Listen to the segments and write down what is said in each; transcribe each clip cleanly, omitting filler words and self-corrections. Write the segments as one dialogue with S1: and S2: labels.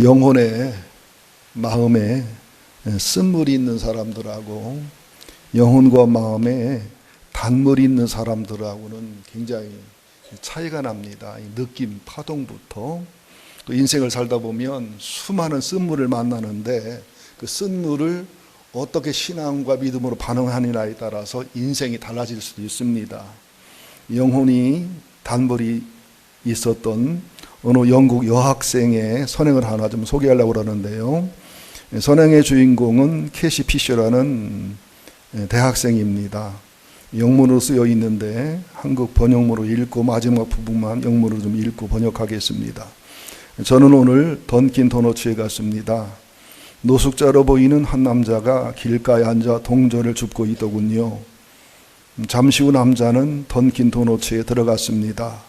S1: 영혼의 마음에 쓴물이 있는 사람들하고 영혼과 마음에 단물이 있는 사람들하고는 굉장히 차이가 납니다. 이 느낌, 파동부터. 또 인생을 살다 보면 수많은 쓴물을 만나는데 그 쓴물을 어떻게 신앙과 믿음으로 반응하느냐에 따라서 인생이 달라질 수도 있습니다. 영혼이 단물이 있었던 어느 영국 여학생의 선행을 하나 좀 소개하려고 그러는데요. 선행의 주인공은 캐시 피셔라는 대학생입니다. 영문으로 쓰여 있는데 한국 번역문으로 읽고 마지막 부분만 영문으로 좀 읽고 번역하겠습니다. 저는 오늘 던킨 도너츠에 갔습니다. 노숙자로 보이는 한 남자가 길가에 앉아 동전을 줍고 있더군요. 잠시 후 남자는 던킨 도너츠에 들어갔습니다.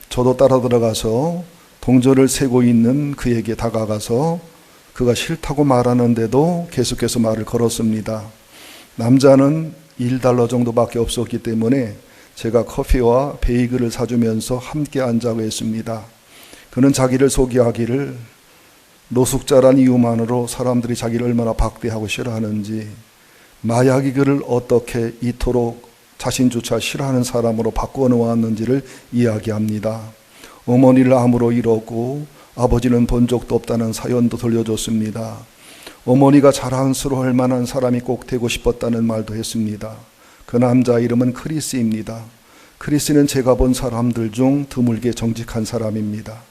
S1: 저도 따라 들어가서 동전을 세고 있는 그에게 다가가서 그가 싫다고 말하는데도 계속해서 말을 걸었습니다. 남자는 $1 정도밖에 없었기 때문에 제가 커피와 베이글을 사주면서 함께 앉자고 했습니다. 그는 자기를 소개하기를 노숙자란 이유만으로 사람들이 자기를 얼마나 박대하고 싫어하는지, 마약이 그를 어떻게 이토록 자신조차 싫어하는 사람으로 바꾸어 놓았는지를 이야기합니다. 어머니를 암으로 잃었고 아버지는 본 적도 없다는 사연도 들려줬습니다. 어머니가 자랑스러워할 만한 사람이 꼭 되고 싶었다는 말도 했습니다. 그 남자 이름은 크리스입니다. 크리스는 제가 본 사람들 중 드물게 정직한 사람입니다.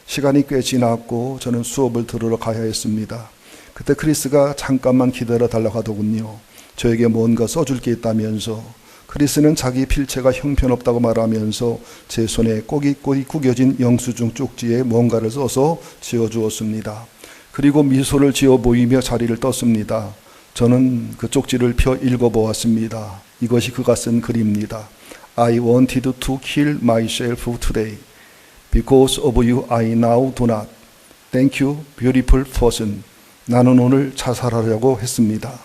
S1: 시간이 꽤 지났고 저는 수업을 들으러 가야 했습니다. 그때 크리스가 잠깐만 기다려 달라고 하더군요. 저에게 뭔가 써줄 게 있다면서. 크리스는 자기 필체가 형편없다고 말하면서 제 손에 꼬깃꼬깃 구겨진 영수증 쪽지에 뭔가를 써서 지어주었습니다. 그리고 미소를 지어 보이며 자리를 떴습니다. 저는 그 쪽지를 펴 읽어보았습니다. 이것이 그가 쓴 글입니다. I wanted to kill myself today. Because of you I now do not. Thank you, beautiful person. 나는 오늘 자살하려고 했습니다.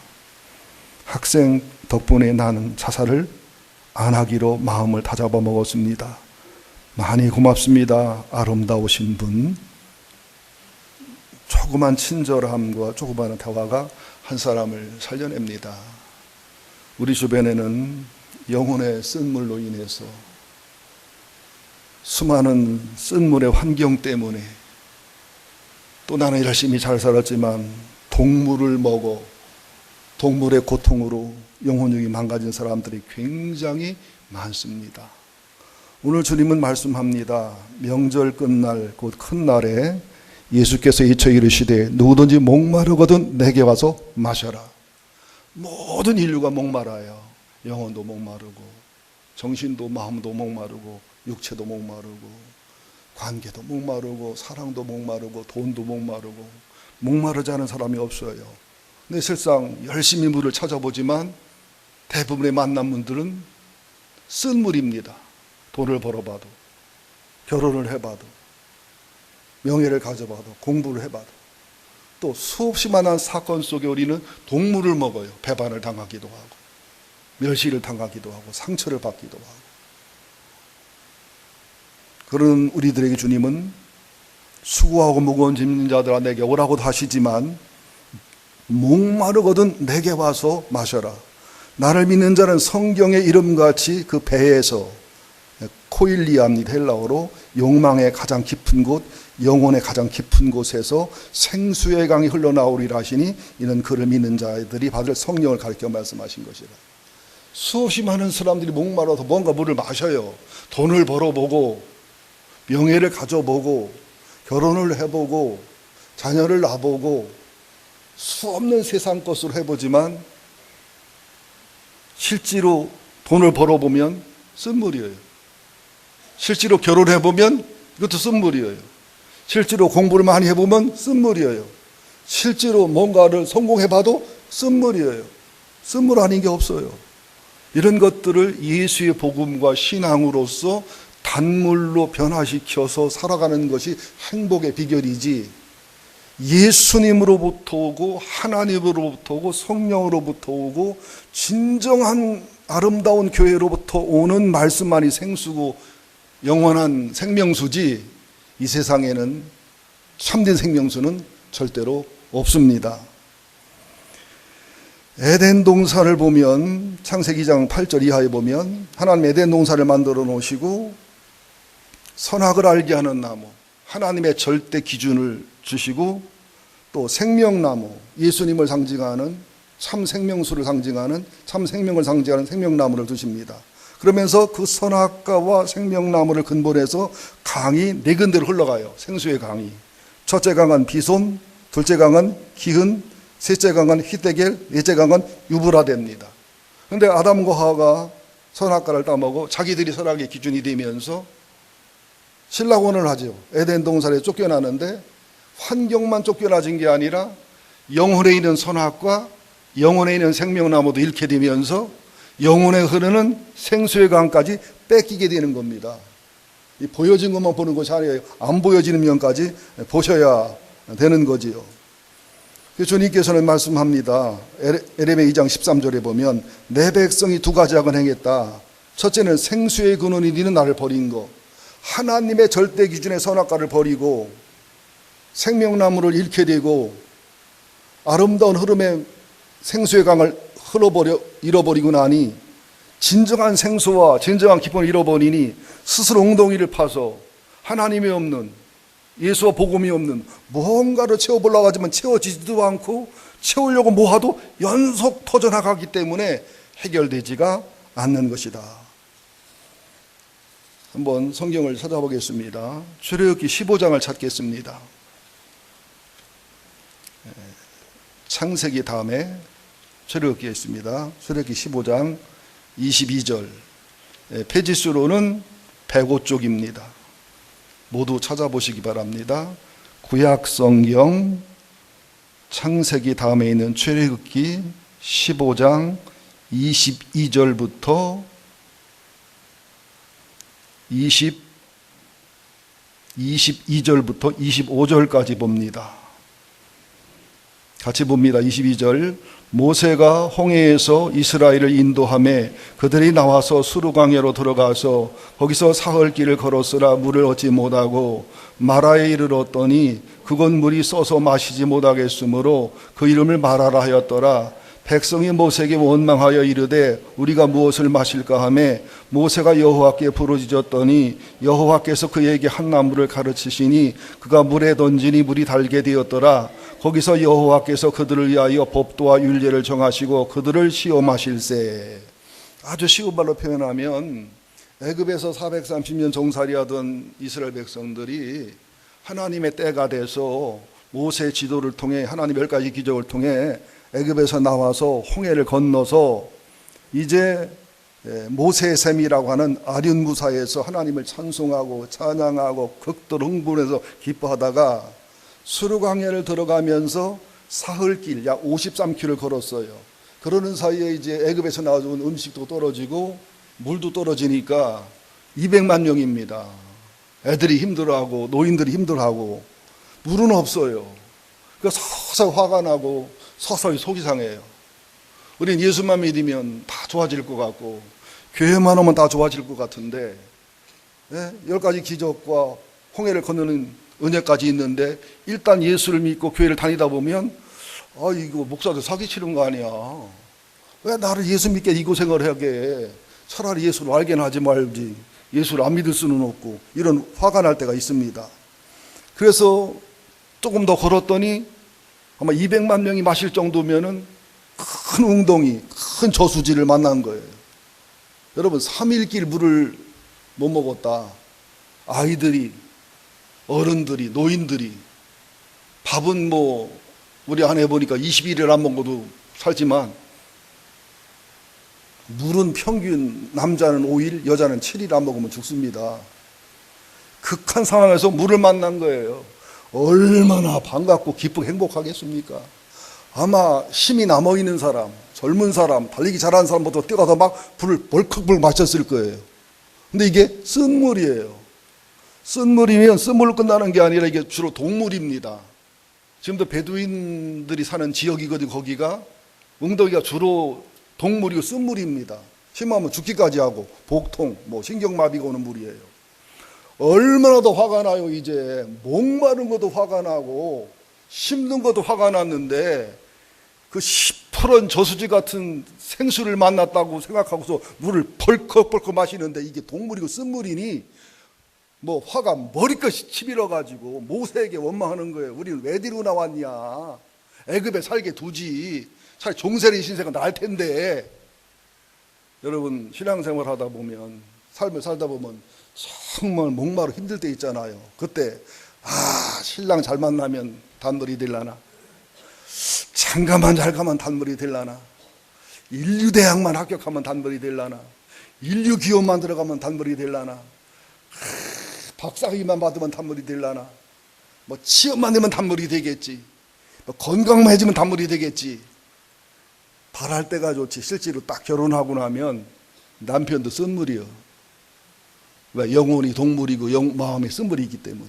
S1: 학생 덕분에 나는 자살을 안 하기로 마음을 다잡아 먹었습니다. 많이 고맙습니다. 아름다우신 분. 조그만 친절함과 조그만 대화가 한 사람을 살려냅니다. 우리 주변에는 영혼의 쓴물로 인해서 수많은 쓴물의 환경 때문에 또 나는 열심히 잘 살았지만 동물을 먹어 동물의 고통으로 영혼력이 망가진 사람들이 굉장히 많습니다. 오늘 주님은 말씀합니다. 명절 끝날 곧 큰 날에 예수께서 이처 이르시되 누구든지 목마르거든 내게 와서 마셔라. 모든 인류가 목말라요. 영혼도 목마르고 정신도 마음도 목마르고 육체도 목마르고 관계도 목마르고 사랑도 목마르고 돈도 목마르고 목마르지 않은 사람이 없어요. 근데 실상 열심히 물을 찾아보지만 대부분의 만남분들은 쓴물입니다. 돈을 벌어봐도 결혼을 해봐도 명예를 가져봐도 공부를 해봐도 또 수없이 많은 사건 속에 우리는 동물을 먹어요. 배반을 당하기도 하고 멸시를 당하기도 하고 상처를 받기도 하고. 그런 우리들에게 주님은 수고하고 무거운 짐진 자들아 내게 오라고도 하시지만 목마르거든 내게 와서 마셔라. 나를 믿는 자는 성경의 이름같이 그 배에서, 코일리아입니다. 헬라어로 욕망의 가장 깊은 곳, 영혼의 가장 깊은 곳에서 생수의 강이 흘러나오리라 하시니 이는 그를 믿는 자들이 받을 성령을 가리켜 말씀하신 것이라. 수없이 많은 사람들이 목마르서 뭔가 물을 마셔요. 돈을 벌어보고 명예를 가져보고 결혼을 해보고 자녀를 낳아보고 수없는 세상 것으로 해보지만 실제로 돈을 벌어보면 쓴물이에요. 실제로 결혼해보면 이것도 쓴물이에요. 실제로 공부를 많이 해보면 쓴물이에요. 실제로 뭔가를 성공해봐도 쓴물이에요. 쓴물 아닌 게 없어요. 이런 것들을 예수의 복음과 신앙으로서 단물로 변화시켜서 살아가는 것이 행복의 비결이지, 예수님으로부터 오고 하나님으로부터 오고 성령으로부터 오고 진정한 아름다운 교회로부터 오는 말씀만이 생수고 영원한 생명수지 이 세상에는 참된 생명수는 절대로 없습니다. 에덴 동산을 보면 창세기 2장 8절 이하에 보면 하나님 에덴 동산을 만들어 놓으시고 선악을 알게 하는 나무, 하나님의 절대 기준을 주시고 또 생명나무, 예수님을 상징하는 참 생명수를 상징하는 참 생명을 상징하는 생명나무를 두십니다. 그러면서 그 선악과와 생명나무를 근본해서 강이 네 군데로 흘러가요. 생수의 강이. 첫째 강은 비손, 둘째 강은 기흔, 셋째 강은 히데겔, 넷째 강은 유브라데입니다. 그런데 아담과 하와가 선악과를 따먹고 자기들이 선악의 기준이 되면서 신라원을 하죠. 에덴 동산에 쫓겨나는데 환경만 쫓겨나진 게 아니라 영혼에 있는 선악과 영혼에 있는 생명나무도 잃게 되면서 영혼에 흐르는 생수의 강까지 뺏기게 되는 겁니다. 이 보여진 것만 보는 것이 아니에요. 안 보여지는 면까지 보셔야 되는 거지요. 주님께서는 말씀합니다. 에레미야 2장 13절에 보면 내 백성이 두 가지 악을 행했다. 첫째는 생수의 근원이 되는 나를 버린 것. 하나님의 절대 기준의 선악과를 버리고 생명나무를 잃게 되고 아름다운 흐름의 생수의 강을 잃어버리고 나니 진정한 생수와 진정한 기쁨을 잃어버리니 스스로 엉덩이를 파서 하나님이 없는 예수와 복음이 없는 무언가를 채워보려고 하지만 채워지지도 않고 채우려고 뭐하도 연속 터져나가기 때문에 해결되지가 않는 것이다. 한번 성경을 찾아보겠습니다. 출애굽기 15장을 찾겠습니다. 창세기 다음에 출애굽기에 있습니다. 출애굽기 15장 22절. 페이지수로는 105쪽입니다. 모두 찾아보시기 바랍니다. 구약 성경 창세기 다음에 있는 출애굽기 15장 22절부터 22절부터 25절까지 봅니다. 같이 봅니다. 22절. 모세가 홍해에서 이스라엘을 인도하며 그들이 나와서 수르광야로 들어가서 거기서 사흘길을 걸었으나 물을 얻지 못하고 마라에 이르렀더니 그곳 물이 써서 마시지 못하겠으므로 그 이름을 마라라 하였더라. 백성이 모세에게 원망하여 이르되 우리가 무엇을 마실까 하매 모세가 여호와께 부르짖었더니 여호와께서 그에게 한 나무를 가르치시니 그가 물에 던지니 물이 달게 되었더라. 거기서 여호와께서 그들을 위하여 법도와 율례를 정하시고 그들을 시험하실세. 아주 쉬운 말로 표현하면 애굽에서 430년 종살이하던 이스라엘 백성들이 하나님의 때가 돼서 모세의 지도를 통해 하나님의 10가지 기적을 통해 애굽에서 나와서 홍해를 건너서 이제 모세의 셈이라고 하는 아륜무사에서 하나님을 찬송하고 찬양하고 극도로 흥분해서 기뻐하다가 수르광야를 들어가면서 사흘길 약 53km 걸었어요. 그러는 사이에 이제 애굽에서 나와준 음식도 떨어지고 물도 떨어지니까 200만 명입니다. 애들이 힘들어하고 노인들이 힘들어하고 물은 없어요. 그래서 서서히 화가 나고 서서히 속이 상해요. 우린 예수만 믿으면 다 좋아질 것 같고 교회만 오면 다 좋아질 것 같은데 10가지 기적과 홍해를 건너는 은혜까지 있는데 일단 예수를 믿고 교회를 다니다 보면 이거 목사도 사기치는 거 아니야. 왜 나를 예수 믿게 이 고생을 하게. 차라리 예수를 알게는 하지 말지. 예수를 안 믿을 수는 없고 이런 화가 날 때가 있습니다. 그래서 조금 더 걸었더니 아마 200만 명이 마실 정도면은 큰 웅덩이, 큰 저수지를 만난 거예요. 여러분 3일길 물을 못 먹었다. 아이들이, 어른들이, 노인들이 밥은 뭐 우리 아내 보니까 21일 안 먹어도 살지만 물은 평균 남자는 5일, 여자는 7일 안 먹으면 죽습니다. 극한 상황에서 물을 만난 거예요. 얼마나 반갑고 기쁘고 행복하겠습니까? 아마 힘이 남아있는 사람, 젊은 사람, 달리기 잘하는 사람보다 뛰어가서 막 불을 벌컥 마셨을 거예요. 근데 이게 쓴 물이에요. 쓴 물이면 쓴 물로 끝나는 게 아니라 이게 주로 동물입니다. 지금도 베두인들이 사는 지역이거든요. 거기가 웅덩이가 주로 동물이고 쓴 물입니다. 심하면 죽기까지 하고 복통, 신경마비가 오는 물이에요. 얼마나 더 화가 나요. 이제 목마른 것도 화가 나고 힘든 것도 화가 났는데 그 시퍼런 저수지 같은 생수를 만났다고 생각하고서 물을 벌컥벌컥 마시는데 이게 동물이고 쓴물이니 뭐 화가 머리끝이 치밀어가지고 모세에게 원망하는 거예요. 우리는 왜 데리고 나왔냐. 애굽에 살게 두지. 차라리 종세리 신세가 나을 텐데. 여러분 신앙생활 하다 보면 삶을 살다 보면 정말 목마르 힘들 때 있잖아요. 그때 신랑 잘 만나면 단물이 되려나, 장가만 잘 가면 단물이 되려나, 인류대학만 합격하면 단물이 되려나, 인류기업만 들어가면 단물이 되려나, 박사학위만 받으면 단물이 되려나, 뭐 취업만 되면 단물이 되겠지, 뭐 건강만 해지면 단물이 되겠지. 바랄 때가 좋지. 실제로 딱 결혼하고 나면 남편도 쓴물이요. 왜? 영혼이 동물이고 마음이 쓴물이 있기 때문에.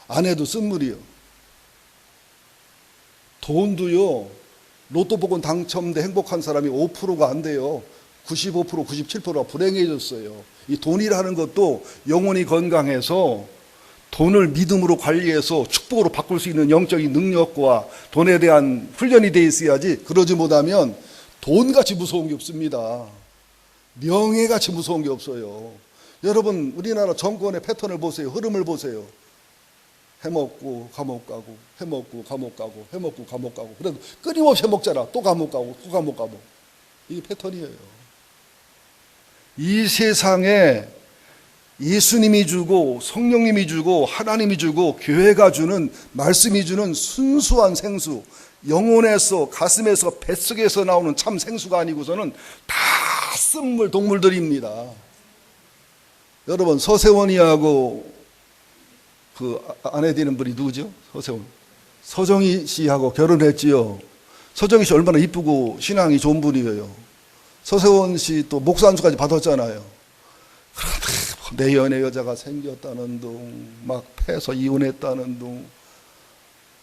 S1: 아내도 쓴물이요. 돈도요, 로또 복권 당첨돼 행복한 사람이 5%가 안 돼요. 95%, 97%가 불행해졌어요. 이 돈이라는 것도 영혼이 건강해서 돈을 믿음으로 관리해서 축복으로 바꿀 수 있는 영적인 능력과 돈에 대한 훈련이 돼 있어야지. 그러지 못하면 돈같이 무서운 게 없습니다. 명예같이 무서운 게 없어요. 여러분 우리나라 정권의 패턴을 보세요. 흐름을 보세요. 해먹고 감옥 가고, 해먹고 감옥 가고, 해먹고 감옥 가고. 그래도 끊임없이 해먹잖아. 또 감옥 가고, 또 감옥 가고. 이게 패턴이에요. 이 세상에 예수님이 주고 성령님이 주고 하나님이 주고 교회가 주는 말씀이 주는 순수한 생수, 영혼에서 가슴에서 뱃속에서 나오는 참 생수가 아니고서는 다 쓴물 동물들입니다. 여러분 서세원이하고 그 아내 되는 분이 누구죠? 서세원. 서정희 씨하고 결혼했지요. 서정희 씨 얼마나 이쁘고 신앙이 좋은 분이에요. 서세원 씨 또 목사 안수까지 받았잖아요. 그런데 내 연애 여자가 생겼다는 둥, 막 패서 이혼했다는 둥.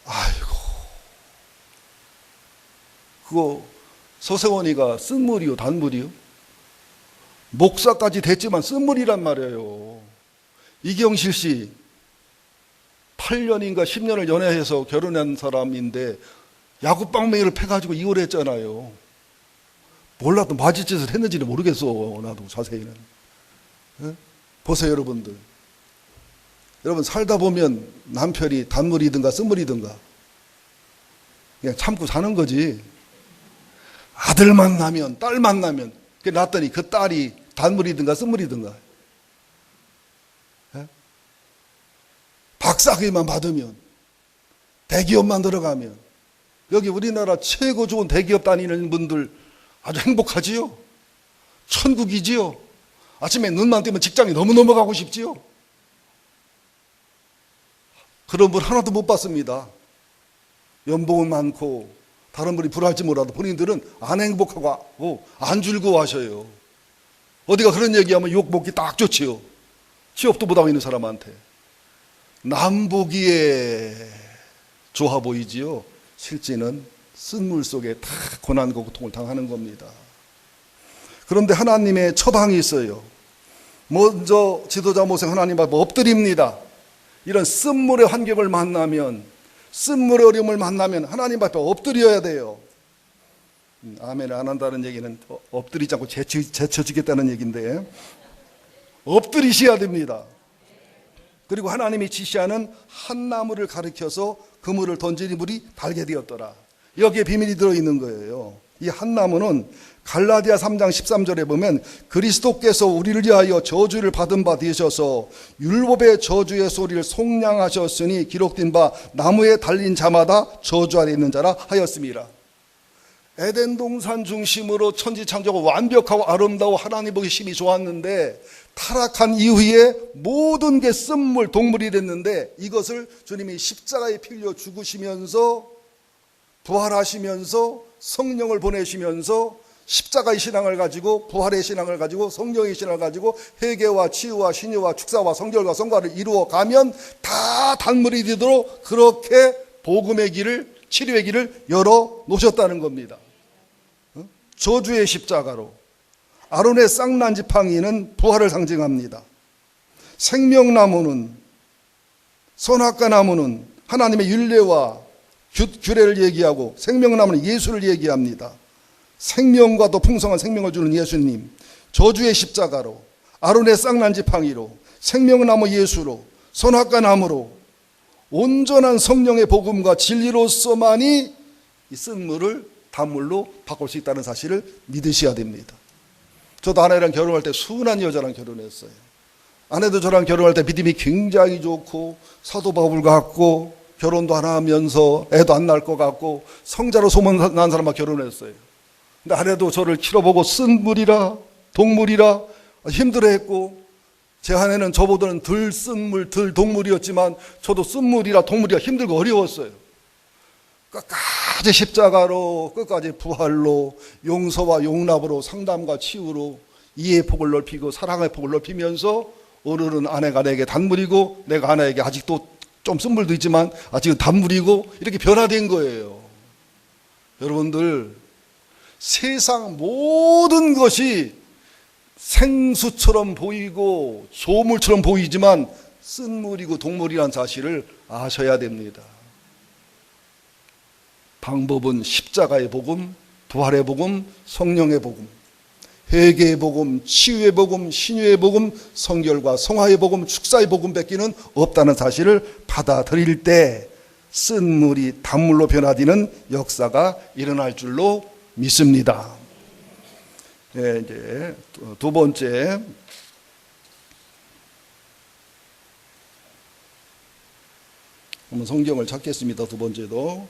S1: 아이고. 그거 서세원이가 쓴물이요, 단물이요? 목사까지 됐지만 쓴물이란 말이에요. 이경실 씨 8년인가 10년을 연애해서 결혼한 사람인데 야구방맹이를 패가지고 이혼했잖아요. 몰라도 맞을 짓을 했는지는 모르겠어. 나도 자세히는. 네? 보세요 여러분들. 여러분 살다 보면 남편이 단물이든가 쓴물이든가 그냥 참고 사는 거지. 아들 만나면 딸 만나면 놨더니 그 딸이 단물이든가 쓴물이든가 박사학위만 받으면 대기업만 들어가면 여기 우리나라 최고 좋은 대기업 다니는 분들 아주 행복하지요. 천국이지요. 아침에 눈만 뜨면 직장에 너무 넘어가고 싶지요. 그런 분 하나도 못 봤습니다. 연봉은 많고 다른 분이 불할지 몰라도 본인들은 안 행복하고 안 즐거워하셔요. 어디가 그런 얘기하면 욕 먹기 딱 좋지요. 취업도 못하고 있는 사람한테. 남보기에 좋아 보이지요. 실제는 쓴물 속에 다 고난과 고통을 당하는 겁니다. 그런데 하나님의 처방이 있어요. 먼저 지도자 모세 하나님 앞에 엎드립니다. 이런 쓴물의 환경을 만나면, 쓴물의 어려움을 만나면 하나님 앞에 엎드려야 돼요. 아멘 안 한다는 얘기는 엎드리지 않고 제쳐지겠다는 얘기인데 엎드리셔야 됩니다. 그리고 하나님이 지시하는 한 나무를 가리켜서 그물을 던지니 물이 달게 되었더라. 여기에 비밀이 들어있는 거예요. 이 한 나무는 갈라디아 3장 13절에 보면 그리스도께서 우리를 위하여 저주를 받은 바 되셔서 율법의 저주의 소리를 속량하셨으니 기록된 바 나무에 달린 자마다 저주 아래 있는 자라 하였습니다. 에덴 동산 중심으로 천지창조가 완벽하고 아름다워 하나님 보기 심히 좋았는데 타락한 이후에 모든 게 쓴물 동물이 됐는데 이것을 주님이 십자가에 필려 죽으시면서 부활하시면서 성령을 보내시면서 십자가의 신앙을 가지고 부활의 신앙을 가지고 성령의 신앙을 가지고 회개와 치유와 신유와 축사와 성결과 성과를 이루어 가면 다 단물이 되도록 그렇게 복음의 길을 치료의 길을 열어 놓으셨다는 겁니다. 저주의 십자가로 아론의 쌍난 지팡이는 부활을 상징합니다. 생명나무는, 선악과 나무는 하나님의 율례와 규례를 얘기하고, 생명나무는 예수를 얘기합니다. 생명과 더 풍성한 생명을 주는 예수님, 저주의 십자가로, 아론의 쌍난 지팡이로, 생명나무 예수로, 선악과 나무로, 온전한 성령의 복음과 진리로서만이 이 쓴물을 단물로 바꿀 수 있다는 사실을 믿으셔야 됩니다. 저도 아내랑 결혼할 때 순한 여자랑 결혼했어요. 아내도 저랑 결혼할 때 믿음이 굉장히 좋고 사도 바울 같고 결혼도 안 하면서 애도 안 낳을 것 같고 성자로 소문난 사람과 결혼했어요. 근데 아내도 저를 치러보고 쓴물이라 동물이라 힘들어했고, 제 아내는 저보다는 덜 쓴물 덜 동물이었지만 저도 쓴물이라 동물이라 힘들고 어려웠어요. 끝까지 십자가로, 끝까지 부활로, 용서와 용납으로, 상담과 치유로 이해의 폭을 넓히고 사랑의 폭을 넓히면서 오늘은 아내가 내게 단물이고 내가 아내에게 아직도 좀 쓴물도 있지만 아직은 단물이고 이렇게 변화된 거예요. 여러분들, 세상 모든 것이 생수처럼 보이고 조물처럼 보이지만 쓴물이고 동물이라는 사실을 아셔야 됩니다. 방법은 십자가의 복음, 부활의 복음, 성령의 복음, 회개의 복음, 치유의 복음, 신유의 복음, 성결과 성화의 복음, 축사의 복음 밖에는 없다는 사실을 받아들일 때 쓴물이 단물로 변화되는 역사가 일어날 줄로 믿습니다. 네, 이제 두 번째, 한번 성경을 찾겠습니다. 두 번째도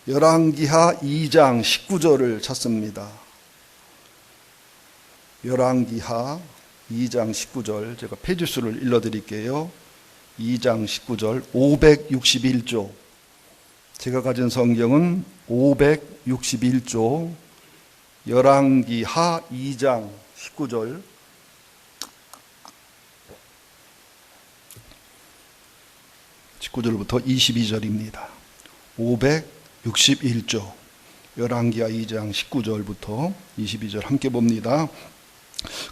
S1: 열왕기하 2장 19절을 찾습니다. 열왕기하 2장 19절, 제가 페이지수를 읽어드릴게요. 2장 19절, 561조. 제가 가진 성경은 561조, 열왕기하 2장 19절. (19절부터) 22절입니다. 561조, 열왕기하 2장 19절부터 22절 함께 봅니다.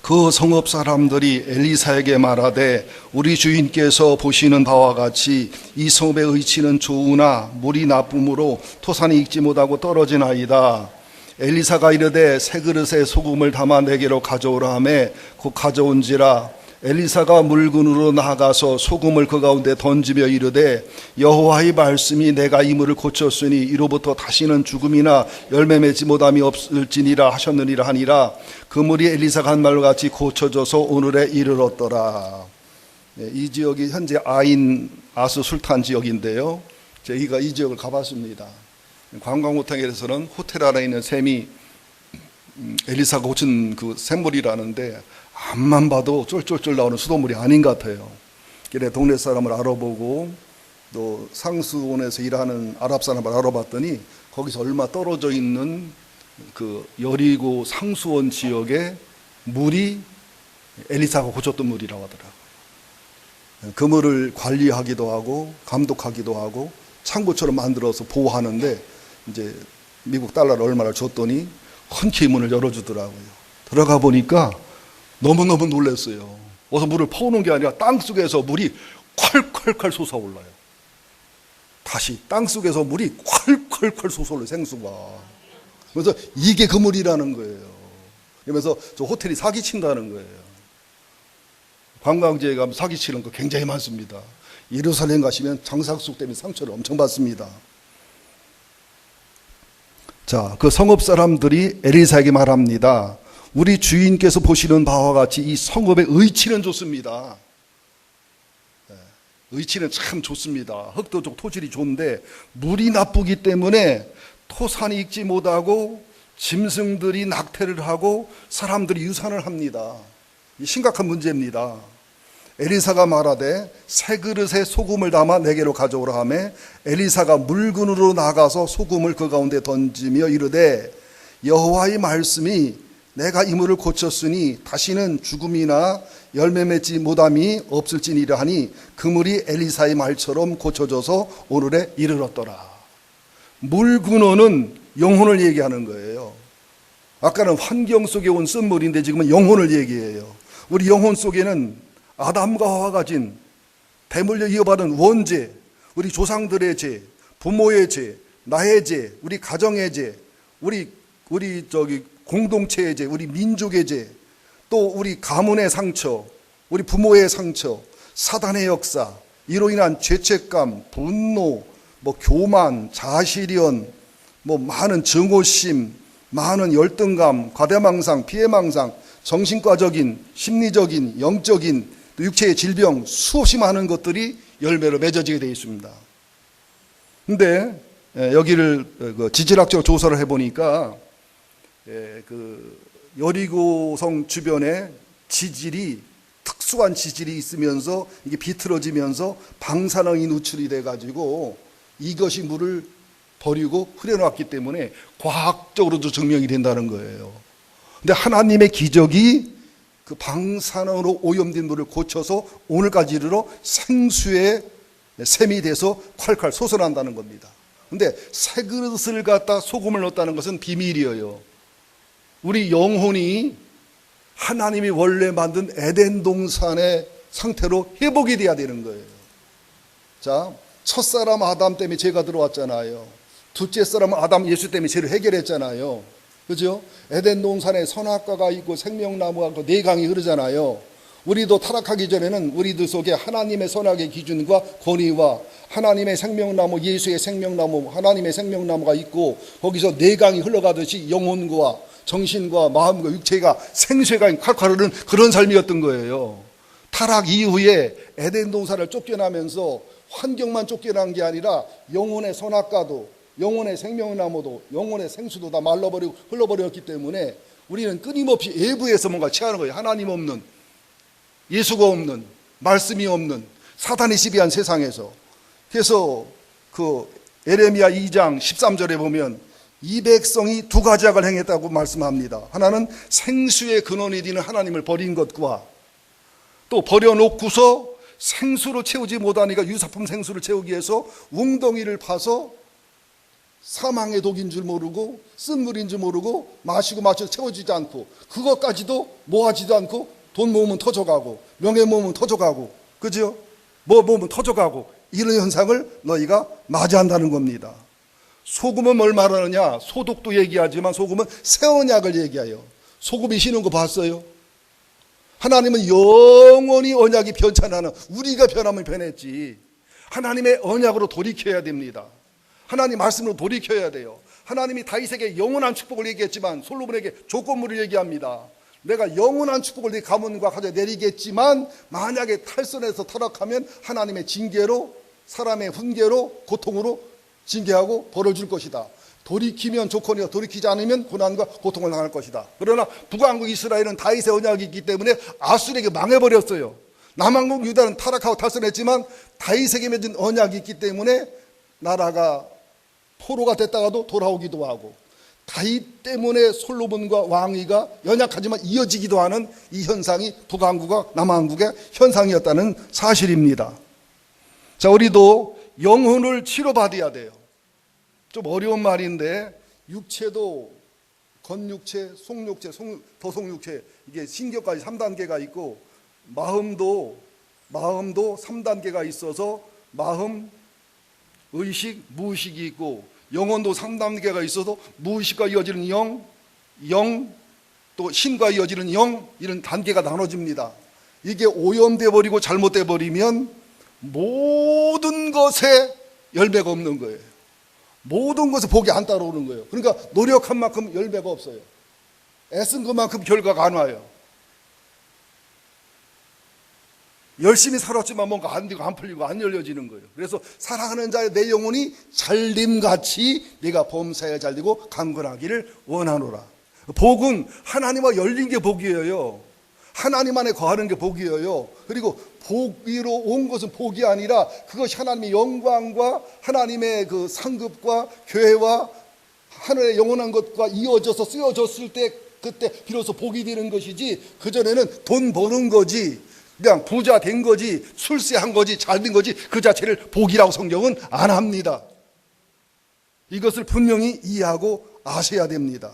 S1: 그 성읍 사람들이 엘리사에게 말하되 우리 주인께서 보시는 바와 같이 이 성읍의 의치는 좋으나 물이 나쁨으로 토산이 익지 못하고 떨어지나이다. 엘리사가 이르되 새 그릇에 소금을 담아 내게로 가져오라 하매 곧 가져온지라. 엘리사가 물근으로 나가서 소금을 그 가운데 던지며 이르되 여호와의 말씀이 내가 이 물을 고쳤으니 이로부터 다시는 죽음이나 열매 맺지 못함이 없을지니라 하셨느니라 하니라. 그 물이 엘리사가 한 말과 같이 고쳐져서 오늘에 이르렀더라. 이 지역이 현재 아인 아스 술탄 지역인데요, 저희가 이 지역을 가봤습니다. 관광 호텔에서는 호텔 안에 있는 샘이 엘리사가 고친 그 샘물이라는데 앞만 봐도 쫄쫄쫄 나오는 수돗물이 아닌 것 같아요. 그래 동네 사람을 알아보고 또 상수원에서 일하는 아랍 사람을 알아봤더니 거기서 얼마 떨어져 있는 그 여리고 상수원 지역의 물이 엘리사가 고쳤던 물이라고 하더라고요. 그 물을 관리하기도 하고 감독하기도 하고 창고처럼 만들어서 보호하는데 이제 미국 달러를 얼마를 줬더니 흔쾌히 문을 열어주더라고요. 들어가 보니까 너무너무 놀랐어요. 어서 물을 퍼오는 게 아니라 땅속에서 물이 콸콸콸 솟아올라요. 다시 땅속에서 물이 콸콸콸 솟아올라요, 생수가. 그래서 이게 그 물이라는 거예요. 그러면서 저 호텔이 사기친다는 거예요. 관광지에 가면 사기치는 거 굉장히 많습니다. 예루살렘 가시면 장삭숙 때문에 상처를 엄청 받습니다. 자, 그 성읍 사람들이 엘리사에게 말합니다. 우리 주인께서 보시는 바와 같이 이 성읍의 의치는 좋습니다. 의치는 참 좋습니다. 흙도 좋고 토질이 좋은데 물이 나쁘기 때문에 토산이 익지 못하고 짐승들이 낙태를 하고 사람들이 유산을 합니다. 이 심각한 문제입니다. 엘리사가 말하되 새 그릇에 소금을 담아 내게로 가져오라 하매 엘리사가 물근으로 나가서 소금을 그 가운데 던지며 이르되 여호와의 말씀이 내가 이 물을 고쳤으니 다시는 죽음이나 열매 맺지 못함이 없을지니라 하니 그 물이 엘리사의 말처럼 고쳐져서 오늘에 이르렀더라. 물 근원은 영혼을 얘기하는 거예요. 아까는 환경 속에 온 쓴물인데 지금은 영혼을 얘기해요. 우리 영혼 속에는 아담과 하와가 가진 대물려 이어받은 원죄, 우리 조상들의 죄, 부모의 죄, 나의 죄, 우리 가정의 죄, 우리 공동체의 죄, 우리 민족의 죄, 또 우리 가문의 상처, 우리 부모의 상처, 사단의 역사, 이로 인한 죄책감, 분노, 교만, 자시련, 많은 증오심, 많은 열등감, 과대망상, 피해망상, 정신과적인, 심리적인, 영적인, 또 육체의 질병, 수없이 많은 것들이 열매로 맺어지게 되어 있습니다. 근데 여기를 지질학적 조사를 해보니까 여리고성 주변에 지질이 특수한 지질이 있으면서 이게 비틀어지면서 방사능이 누출이 돼가지고 이것이 물을 버리고 흐려놨기 때문에 과학적으로도 증명이 된다는 거예요. 근데 하나님의 기적이 그 방사능으로 오염된 물을 고쳐서 오늘까지 이르러 생수의 샘이 돼서 콸콸 솟아난다는 겁니다. 근데 새 그릇을 갖다 소금을 넣었다는 것은 비밀이에요. 우리 영혼이 하나님이 원래 만든 에덴 동산의 상태로 회복이 돼야 되는 거예요. 자, 첫사람 아담 때문에 죄가 들어왔잖아요. 둘째 사람 아담 예수 때문에 죄를 해결했잖아요. 그죠? 에덴 동산에 선악과가 있고 생명나무가 있고 네 강이 흐르잖아요. 우리도 타락하기 전에는 우리들 속에 하나님의 선악의 기준과 권위와 하나님의 생명나무, 예수의 생명나무, 하나님의 생명나무가 있고 거기서 네 강이 흘러가듯이 영혼과 정신과 마음과 육체가 생수가 콸콸 흐르는 그런 삶이었던 거예요. 타락 이후에 에덴 동산을 쫓겨나면서 환경만 쫓겨난 게 아니라 영혼의 선악과도 영혼의 생명나무도 영혼의 생수도 다 말라버리고 흘러버렸기 때문에 우리는 끊임없이 외부에서 뭔가 취하는 거예요. 하나님 없는, 예수가 없는, 말씀이 없는 사탄이 지배한 세상에서. 그래서 에레미야 2장 13절에 보면 이 백성이 두 가지 악을 행했다고 말씀합니다. 하나는 생수의 근원이 되는 하나님을 버린 것과 또 버려놓고서 생수로 채우지 못하니까 유사품 생수를 채우기 위해서 웅덩이를 파서 사망의 독인 줄 모르고 쓴물인 줄 모르고 마시고 채워지지 않고 그것까지도 모아지도 않고 돈 모으면 터져가고 명예 모으면 터져가고 그죠? 모으면 터져가고 이런 현상을 너희가 맞이한다는 겁니다. 소금은 뭘 말하느냐? 소독도 얘기하지만 소금은 새 언약을 얘기해요. 소금이 쉬는 거 봤어요? 하나님은 영원히 언약이 변치 않는 우리가 변하면 변했지. 하나님의 언약으로 돌이켜야 됩니다. 하나님 말씀으로 돌이켜야 돼요. 하나님이 다윗에게 영원한 축복을 얘기했지만 솔로몬에게 조건물을 얘기합니다. 내가 영원한 축복을 네 가문과 가져 내리겠지만 만약에 탈선해서 타락하면 하나님의 징계로 사람의 훈계로 고통으로 징계하고 벌을 줄 것이다. 돌이키면 조건이요 돌이키지 않으면 고난과 고통을 당할 것이다. 그러나 북왕국 이스라엘은 다윗의 언약이 있기 때문에 아수르에게 망해버렸어요. 남왕국 유다는 타락하고 탈선했지만 다윗에게 맺은 언약이 있기 때문에 나라가 포로가 됐다가도 돌아오기도 하고 다윗 때문에 솔로몬과 왕위가 연약하지만 이어지기도 하는 이 현상이 북왕국과 남왕국의 현상이었다는 사실입니다. 자, 우리도 영혼을 치료받아야 돼요. 좀 어려운 말인데 육체도 겉육체, 속육체, 더속육체 이게 신경까지 3단계가 있고 마음도 3단계가 있어서 마음, 의식, 무의식이 있고 영혼도 3단계가 있어서 무의식과 이어지는 영, 또 신과 이어지는 영 이런 단계가 나눠집니다. 이게 오염돼 버리고 잘못돼 버리면 모든 것에 열매가 없는 거예요. 모든 것에 복이 안 따라오는 거예요. 그러니까 노력한 만큼 열매가 없어요. 애쓴 것만큼 결과가 안 와요. 열심히 살았지만 뭔가 안 되고 안 풀리고 안 열려지는 거예요. 그래서 사랑하는 자의 내 영혼이 잘림같이 네가 범사에 잘되고 강건하기를 원하노라. 복은 하나님과 열린 게 복이에요. 하나님 안에 거하는 게 복이에요. 그리고 복위로 온 것은 복이 아니라 그것이 하나님의 영광과 하나님의 그 상급과 교회와 하늘의 영원한 것과 이어져서 쓰여졌을 때 그때 비로소 복이 되는 것이지 그전에는 돈 버는 거지 그냥 부자 된 거지 출세한 거지 잘된 거지 그 자체를 복이라고 성경은 안 합니다. 이것을 분명히 이해하고 아셔야 됩니다.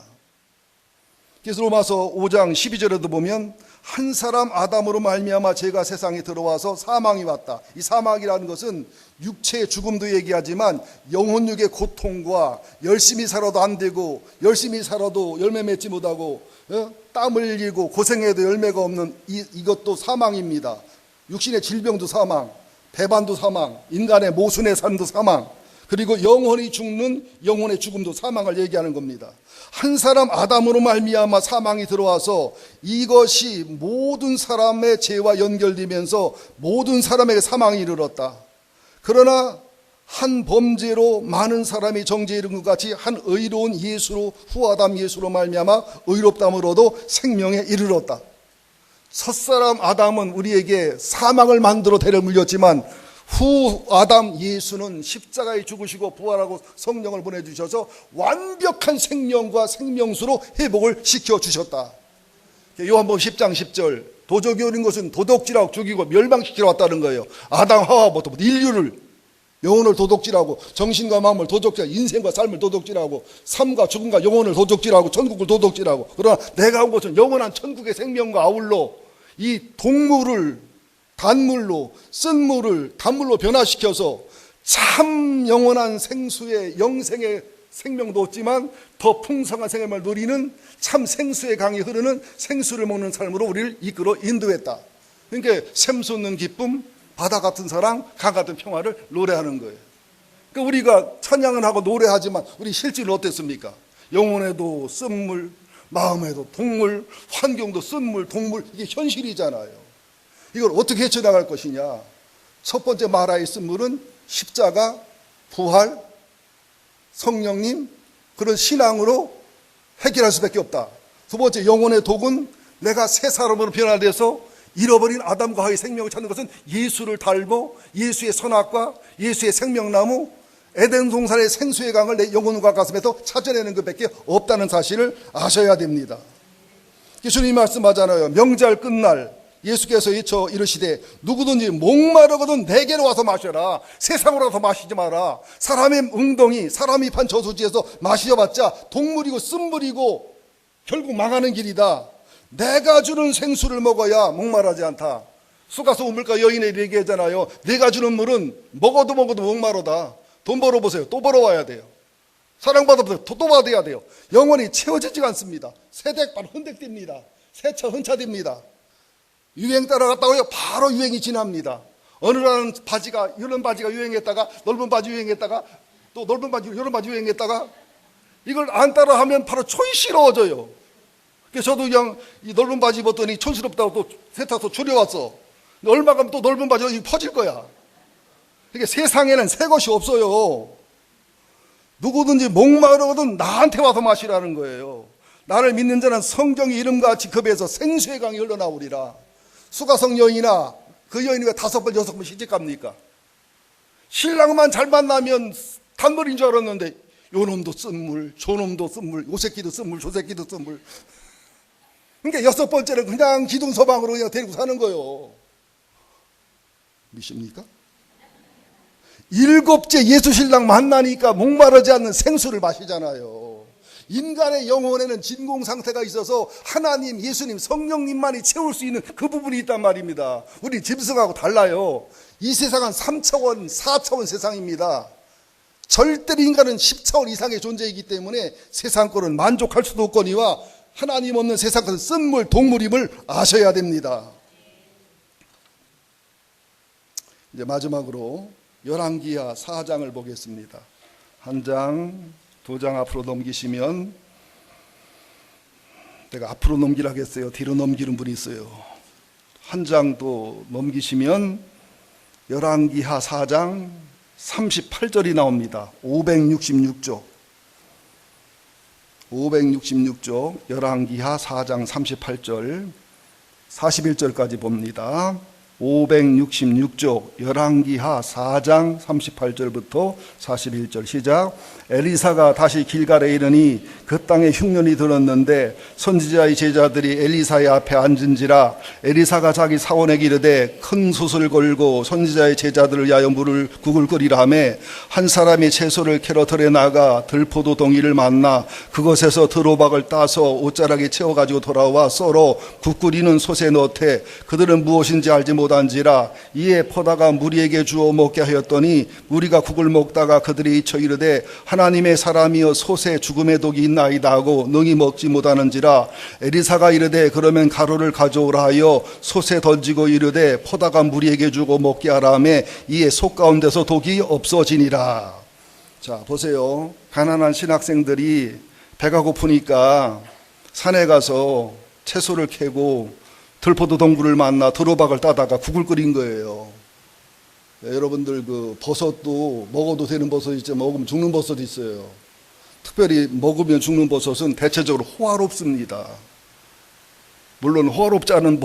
S1: 그래서 로마서 5장 12절에도 보면 한 사람 아담으로 말미암아 죄가 세상에 들어와서 사망이 왔다. 이 사망이라는 것은 육체의 죽음도 얘기하지만 영혼육의 고통과 열심히 살아도 안 되고 열심히 살아도 열매 맺지 못하고 땀 흘리고 고생해도 열매가 없는 이것도 사망입니다. 육신의 질병도 사망, 배반도 사망, 인간의 모순의 삶도 사망, 그리고 영혼이 죽는 영혼의 죽음도 사망을 얘기하는 겁니다. 한 사람 아담으로 말미암아 사망이 들어와서 이것이 모든 사람의 죄와 연결되면서 모든 사람에게 사망이 이르렀다. 그러나 한 범죄로 많은 사람이 정죄에 이른 것 같이 한 의로운 예수로 후아담 예수로 말미암아 의롭담으로도 생명에 이르렀다. 첫사람 아담은 우리에게 사망을 만들어 대를 물렸지만 후 아담 예수는 십자가에 죽으시고 부활하고 성령을 보내주셔서 완벽한 생명과 생명수로 회복을 시켜주셨다. 요한복음 10장 10절 도적이 오는 것은 도둑질하고 죽이고 멸망시키러 왔다는 거예요. 아담 하와부터 인류를 영혼을 도둑질하고 정신과 마음을 도둑질하고 인생과 삶을 도둑질하고 삶과 죽음과 영혼을 도둑질하고 천국을 도둑질하고, 그러나 내가 온 것은 영원한 천국의 생명과 아울러 이 동물을 단물로 쓴 물을 단물로 변화시켜서 참 영원한 생수의 영생의 생명도 없지만 더 풍성한 생명을 누리는 참 생수의 강이 흐르는 생수를 먹는 삶으로 우리를 이끌어 인도했다. 그러니까 샘솟는 기쁨, 바다 같은 사랑, 강 같은 평화를 노래하는 거예요. 그러니까 우리가 찬양은 하고 노래하지만 우리 실질은 어땠습니까? 영혼에도 쓴물, 마음에도 동물, 환경도 쓴물, 동물, 이게 현실이잖아요. 이걸 어떻게 헤쳐나갈 것이냐. 첫 번째 마라의 쓴물은 십자가, 부활, 성령님, 그런 신앙으로 해결할 수밖에 없다. 두 번째 영혼의 독은 내가 새 사람으로 변화돼서 잃어버린 아담과 하와의 생명을 찾는 것은 예수를 닮고 예수의 선악과 예수의 생명나무 에덴 동산의 생수의 강을 내 영혼과 가슴에서 찾아내는 것밖에 없다는 사실을 아셔야 됩니다. 주님이 말씀하잖아요. 명절 끝날 예수께서 외쳐 이르시되 누구든지 목마르거든 내게로 와서 마셔라. 세상으로 와서 마시지 마라. 사람의 웅덩이, 사람이 판 저수지에서 마셔봤자 동물이고 쓴물이고 결국 망하는 길이다. 내가 주는 생수를 먹어야 목마르지 않다. 수가서 우물가 여인에 얘기하잖아요. 내가 주는 물은 먹어도 목마르다. 돈 벌어보세요. 또 벌어와야 돼요. 사랑받아보세요. 또 받아야 돼요. 영원히 채워지지가 않습니다. 세대발 흔들립니다. 세차 흔차됩니다. 유행 따라갔다고요. 바로 유행이 지납니다. 어느 날은 바지가 이런 바지가 유행했다가 넓은 바지 유행했다가 또 넓은 바지 이런 바지 유행했다가 이걸 안 따라하면 바로 촌스러워져요. 그래서 저도 그냥 이 넓은 바지 입었더니 촌스럽다고 또 세탁소 줄여왔어. 얼마 가면 또 넓은 바지가 퍼질 거야. 그러니까 세상에는 새 것이 없어요. 누구든지 목마르거든 나한테 와서 마시라는 거예요. 나를 믿는 자는 성경의 이름같이 급에서 생수의 강이 흘러나오리라. 수가성 여인이나 그 여인이 왜 5번 6번 시집갑니까? 신랑만 잘 만나면 단물인 줄 알았는데 요놈도 쓴물, 저놈도 쓴물, 요 새끼도 쓴물, 저 새끼도 쓴물. 그러니까 6번째는 그냥 기둥서방으로 그냥 데리고 사는 거예요. 믿습니까? 7째 예수 신랑 만나니까 목마르지 않는 생수를 마시잖아요. 인간의 영혼에는 진공 상태가 있어서 하나님, 예수님, 성령님만이 채울 수 있는 그 부분이 있단 말입니다. 우리 짐승하고 달라요. 이 세상은 3차원, 4차원 세상입니다. 절대로 인간은 10차원 이상의 존재이기 때문에 세상 거는 만족할 수도 없거니와 하나님 없는 세상 것은 쓴물, 동물임을 아셔야 됩니다. 이제 마지막으로 열왕기하 4장을 보겠습니다. 한 장, 2장 앞으로 넘기시면, 내가 앞으로 넘기라고 했어요. 뒤로 넘기는 분이 있어요. 한 장도 넘기시면 열왕기하 4장 38절이 나옵니다. 566쪽. 566쪽 열왕기하 4장 38절 41절까지 봅니다. 566쪽 열왕기하 4장 38절부터 41절 시작. 엘리사가 다시 길갈에 이르니 그 땅에 흉년이 들었는데 선지자의 제자들이 엘리사의 앞에 앉은지라. 엘리사가 자기 사원에게 이르되 큰 솥을 걸고 선지자의 제자들을 위하여 물을 국을 끓이라 하매 한 사람이 채소를 캐러 들에 나가 들포도 동이를 만나 그것에서 들호박을 따서 옷자락에 채워가지고 돌아와 썰어 국 끓이는 솥에 넣되 그들은 무엇인지 알지 못한지라. 이에 퍼다가 무리에게 주어 먹게 하였더니 무리가 국을 먹다가 그들이 잊혀 이르되 하나님의 사람이여 솥에 죽음의 독이 있나이다 하고 능히 먹지 못하는지라. 엘리사가 이르되 그러면 가루를 가져오라 하여 솥에 던지고 이르되 퍼다가 무리에게 주고 먹게 하라 하며 이에 솥 가운데서 독이 없어지니라. 자, 보세요. 가난한 신학생들이 배가 고프니까 산에 가서 채소를 캐고 들포도 동굴을 만나 들호박을 따다가 국을 끓인 거예요. 여러분들 그 버섯도 먹어도 되는 버섯이 있지만 먹으면 죽는 버섯이 있어요. 특별히 먹으면 죽는 버섯은 대체적으로 호화롭습니다. 물론 호화롭지 않은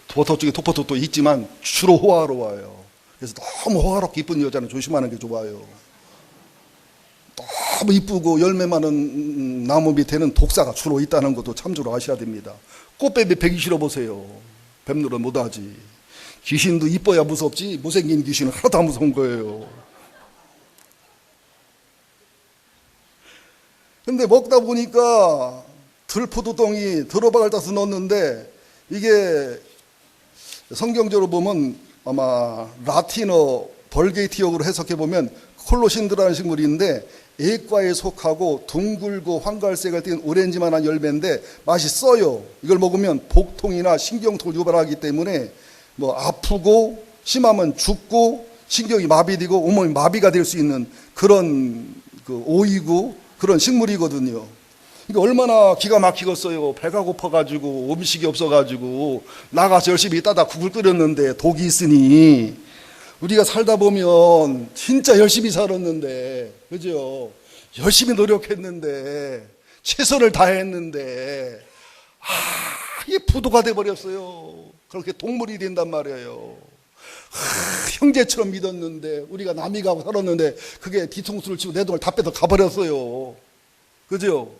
S1: 버섯 중에 독버섯도 있지만 주로 호화로워요. 그래서 너무 호화롭게 이쁜 여자는 조심하는 게 좋아요. 너무 이쁘고 열매 많은 나무 밑에는 독사가 주로 있다는 것도 참조로 아셔야 됩니다. 꽃뱀이 배기 싫어 보세요. 뱀들은 못하지. 귀신도 이뻐야 무섭지 못생긴 귀신은 하나도 안 무서운 거예요. 근데 먹다 보니까 들포도덩이 들호박을 따서 넣었는데 이게 성경적으로 보면 아마 라틴어 벌게이티어로 해석해 보면 콜로신드라는 식물인데 액과에 속하고 둥글고 황갈색을 띤 오렌지만한 열매인데 맛이 써요. 이걸 먹으면 복통이나 신경통을 유발하기 때문에 뭐 아프고 심하면 죽고 신경이 마비되고 온몸이 마비가 될 수 있는 그런 그 오이고 그런 식물이거든요. 이게 얼마나 기가 막히겠어요. 배가 고파가지고 음식이 없어가지고 나가서 열심히 따다 국을 끓였는데 독이 있으니 우리가 살다 보면 진짜 열심히 살았는데, 그죠? 열심히 노력했는데, 최선을 다했는데, 이게 부도가 돼버렸어요. 그렇게 동물이 된단 말이에요. 형제처럼 믿었는데, 우리가 남이 가고 살았는데, 그게 뒤통수를 치고 내 돈을 다 빼서 가버렸어요. 그죠?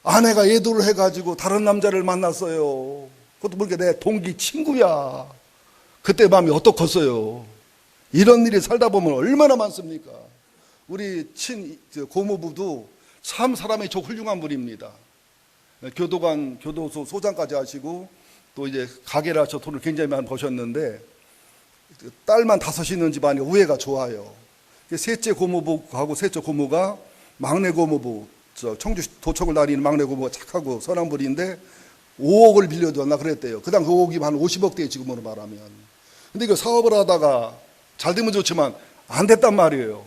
S1: 아내가 애도를 해가지고 다른 남자를 만났어요. 그것도 모르게 내 동기 친구야. 그때 마음이 어떻겠어요? 이런 일이 살다 보면 얼마나 많습니까? 우리 고모부도 참 사람이 저 훌륭한 분입니다. 교도관, 교도소 소장까지 하시고 또 이제 가게를 하셔서 돈을 굉장히 많이 버셨는데 딸만 5이 있는 집안이 우애가 좋아요. 셋째 고모부하고 셋째 고모가 막내 고모부, 청주 도청을 다니는 막내 고모가 착하고 선한 분인데 5억을 빌려줬나 그랬대요. 그 당시 5억이면 한 50억대에 지금으로 말하면. 근데 이거 사업을 하다가 잘 되면 좋지만 안 됐단 말이에요.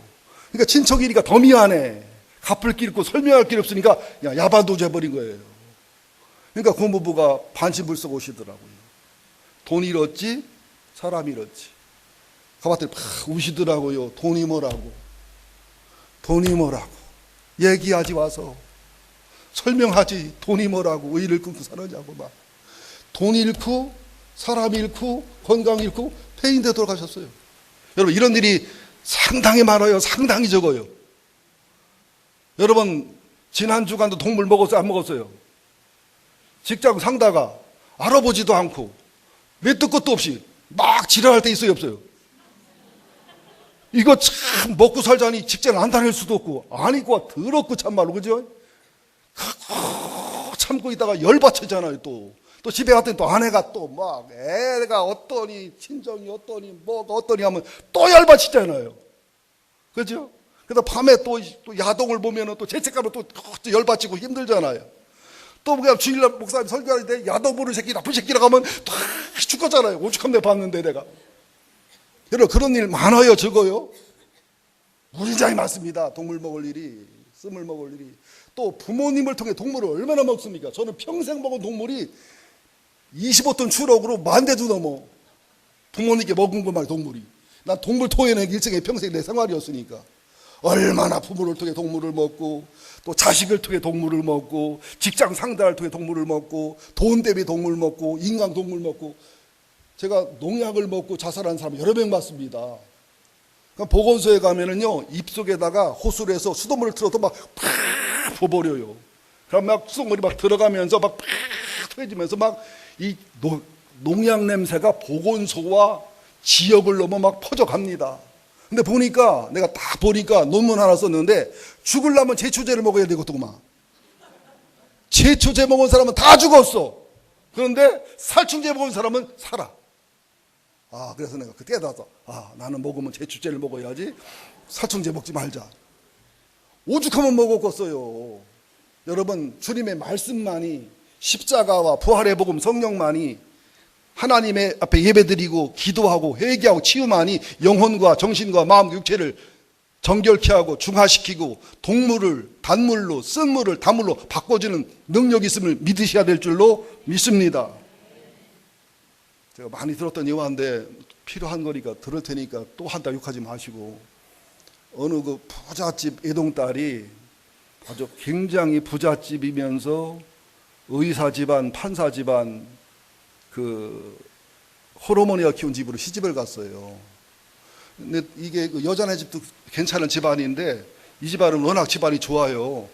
S1: 그러니까 친척이니까 더 미안해. 갚을 길 있고 설명할 길 없으니까 야반도주 해버린 거예요. 그러니까 고모부가 반신불석 오시더라고요. 돈 잃었지, 사람 잃었지. 가봤더니 막 우시더라고요. 돈이 뭐라고. 돈이 뭐라고. 얘기하지 와서. 설명하지. 돈이 뭐라고. 의를 끊고 사느냐고 막. 돈 잃고, 사람 잃고, 건강 잃고, 폐인대 돌아가셨어요. 여러분, 이런 일이 상당히 많아요. 상당히 적어요. 여러분, 지난 주간도 동물 먹었어요? 안 먹었어요? 직장 상다가 알아보지도 않고 몇 뜻 것도 없이 막 지랄할 때 있어요? 없어요? 이거 참 먹고 살자니 직장을 안 다닐 수도 없고 아니고 더럽고 참말로, 그죠? 참고 있다가 열받쳐잖아요. 또 집에 갔더니 또 아내가 또 막 애가 어떠니 친정이 어떠니 뭐가 어떠니 하면 또 열받치잖아요. 그죠? 그래서 밤에 또 야동을 보면은 또 죄책감으로 또 열받치고 힘들잖아요. 또 그냥 주일날 목사님 설교할 때 야동 보는 새끼 나쁜 새끼라고 하면 또 죽었잖아요. 오죽하면 내가 봤는데 내가. 여러분, 그런 일 많아요, 적어요? 무지장이 많습니다. 동물 먹을 일이, 씀을 먹을 일이. 또 부모님을 통해 동물을 얼마나 먹습니까? 저는 평생 먹은 동물이 25톤 추럭으로 10,000대도 넘어. 부모님께 먹은 것만 동물이. 난 동물 토해내기 일생의 평생 내 생활이었으니까. 얼마나 부모를 통해 동물을 먹고 또 자식을 통해 동물을 먹고 직장 상사를 통해 동물을 먹고 돈 때문에 동물 먹고 인간 동물 먹고 제가 농약을 먹고 자살한 사람 여러 명 봤습니다. 그러니까 보건소에 가면은요, 입속에다가 호수를 해서 수돗물을 틀어도 막 팍 부어버려요. 그럼 막 수돗물이 막 들어가면서 막 팍 터지면서 막 이 농약 냄새가 보건소와 지역을 넘어 막 퍼져갑니다. 근데 보니까, 내가 다 보니까 논문 하나 썼는데, 죽으려면 제초제를 먹어야 되겠더구만. 제초제 먹은 사람은 다 죽었어. 그런데 살충제 먹은 사람은 살아. 그래서 내가 그때 깨달았어. 나는 먹으면 제초제를 먹어야지. 살충제 먹지 말자. 오죽하면 먹었겠어요. 여러분, 주님의 말씀만이, 십자가와 부활의 복음 성령만이, 하나님의 앞에 예배드리고 기도하고 회개하고 치유만이 영혼과 정신과 마음 육체를 정결케 하고 중화시키고 동물을 단물로, 쓴물을 단물로 바꿔주는 능력이 있음을 믿으셔야 될 줄로 믿습니다. 제가 많이 들었던 예화인데 필요한 거니까 들을 테니까 또 한다 욕하지 마시고, 어느 그 부잣집 애동딸이 아주 굉장히 부잣집이면서 의사 집안, 판사 집안, 그 호르몬이가 키운 집으로 시집을 갔어요. 근데 이게 그 여자네 집도 괜찮은 집안인데 이 집안은 워낙 집안이 좋아요.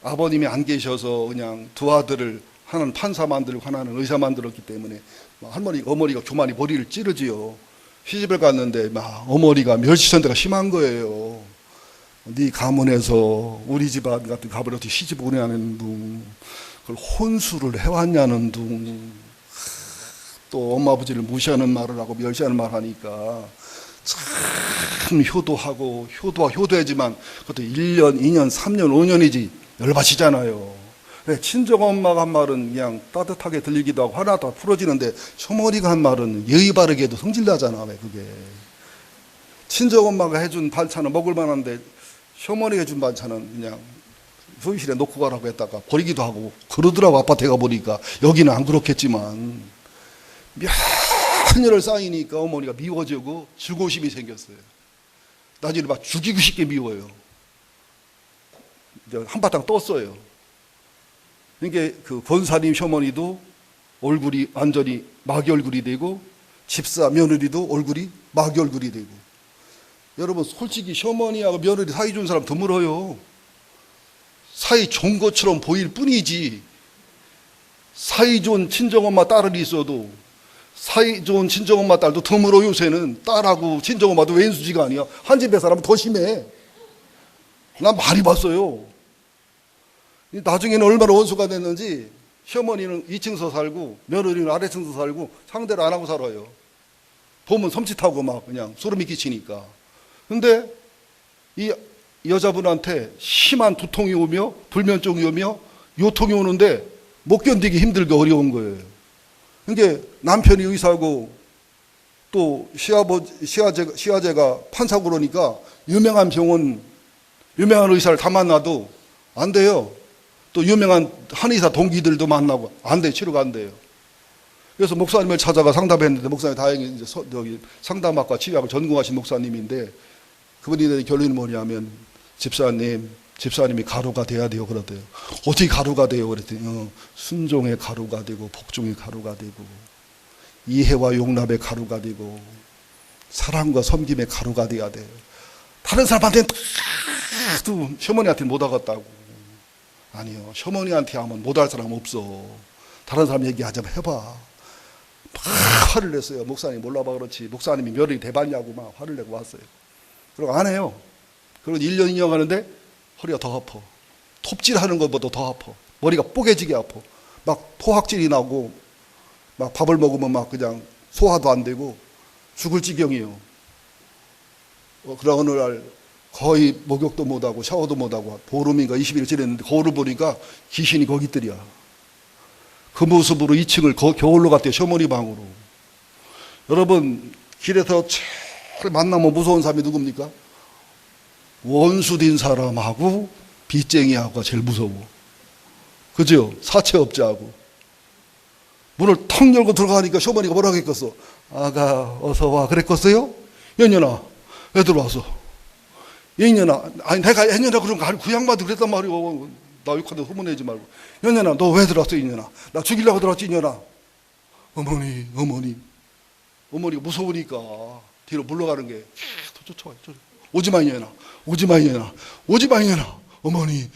S1: 아버님이 안 계셔서 그냥 두 아들을, 하나는 판사 만들고 하나는 의사 만들었기 때문에 어머니가 교만이 머리를 찌르지요. 시집을 갔는데 막 어머니가 멸시선대가 심한 거예요. 네 가문에서 우리 집안 같은 가문에 어떻게 시집 오냐는 둥, 그걸 혼수를 해왔냐는 둥, 또 엄마 아버지를 무시하는 말을 하고 멸시하는 말을 하니까 참 효도하고 효도하지만 그것도 1년, 2년, 3년, 5년이지 열받치잖아요. 친정엄마가 한 말은 그냥 따뜻하게 들리기도 하고 하나 더 풀어지는데 쇼머니가 한 말은 예의 바르게 해도 성질나잖아. 왜 그게. 친정엄마가 해준 반찬은 먹을 만한데 쇼머니가 해준 반찬은 그냥 소위실에 놓고 가라고 했다가 버리기도 하고 그러더라고. 아파트에 가보니까. 여기는 안 그렇겠지만 몇 년을 쌓이니까 어머니가 미워지고 증오심이 생겼어요. 나중에 막 죽이고 싶게 미워요. 이제 한바탕 떴어요. 그러니까 그 권사님 쇼머니도 얼굴이 완전히 마귀 얼굴이 되고 집사 며느리도 얼굴이 마귀 얼굴이 되고. 여러분, 솔직히 쇼머니하고 며느리 사이 좋은 사람 드물어요. 사이 좋은 것처럼 보일 뿐이지, 사이 좋은 친정엄마 딸이 있어도 사이 좋은 친정엄마 딸도 드물어. 요새는 딸하고 친정엄마도 왼수지가 아니야. 한 집의 사람은 더 심해. 난 많이 봤어요. 나중에는 얼마나 원수가 됐는지, 시어머니는 2층서 살고 며느리는 아래층서 살고 상대를 안 하고 살아요. 보면 섬찟하고 막 그냥 소름이 끼치니까. 근데 이 여자분한테 심한 두통이 오며 불면증이 오며 요통이 오는데 못 견디기 힘들게 어려운 거예요. 그러니까 남편이 의사고 또 시아제가 판사고 그러니까 유명한 병원, 유명한 의사를 다 만나도 안 돼요. 또 유명한 한의사 동기들도 만나고 안 돼요. 치료가 안 돼요. 그래서 목사님을 찾아가 상담했는데, 목사님 다행히 이제 여기 상담학과 치료학을 전공하신 목사님인데, 그분이 내린 결론이 뭐냐면, 집사님이 가루가 돼야 돼요. 그러대요. 어떻게 가루가 돼요? 그랬더니 순종의 가루가 되고 복종의 가루가 되고 이해와 용납의 가루가 되고 사랑과 섬김의 가루가 돼야 돼요. 다른 사람한테는 또 시어머니한테는 못하겠다고. 아니요, 시어머니한테 하면 못할 사람 없어. 다른 사람 얘기하자면 해봐. 막 화를 냈어요. 목사님 몰라봐 그렇지, 목사님이 며느리 대박이냐고 막 화를 내고 왔어요. 그리고 안 해요. 그리고 1년 2년 가는데 허리가 더 아파. 톱질하는 것보다 더 아파. 머리가 뽀개지게 아파. 막 토학질이 나고 막 밥을 먹으면 막 그냥 소화도 안 되고 죽을 지경이에요. 그러나 어느 날 거의 목욕도 못하고 샤워도 못하고 보름인가 20일 지냈는데 거울을 보니까 귀신이 거기 있더랴. 그 모습으로 2층을 겨울로 갔대요. 시어머니 방으로. 여러분, 길에서 제일 만나면 무서운 사람이 누굽니까? 원수된 사람하고 빚쟁이하고가 제일 무서워. 그죠? 사채업자하고. 문을 턱 열고 들어가니까 시어머니가 뭐라고 했겠어? 아가 어서 와 그랬겠어요? 연년아 왜 들어왔어? 연년아, 아니 내가 연년아 그런 거 아니 그 양반도 그랬단 말이오. 나 욕하는데 소문내지 말고. 연년아 너 왜 들어왔어? 연년아 나 죽이려고 들어왔지. 연년아. 어머니 어머니가 무서우니까 뒤로 물러가는 게 쫓아와요. 오지마 이년아, 오지마 이년아, 오지마 이년아. 어머니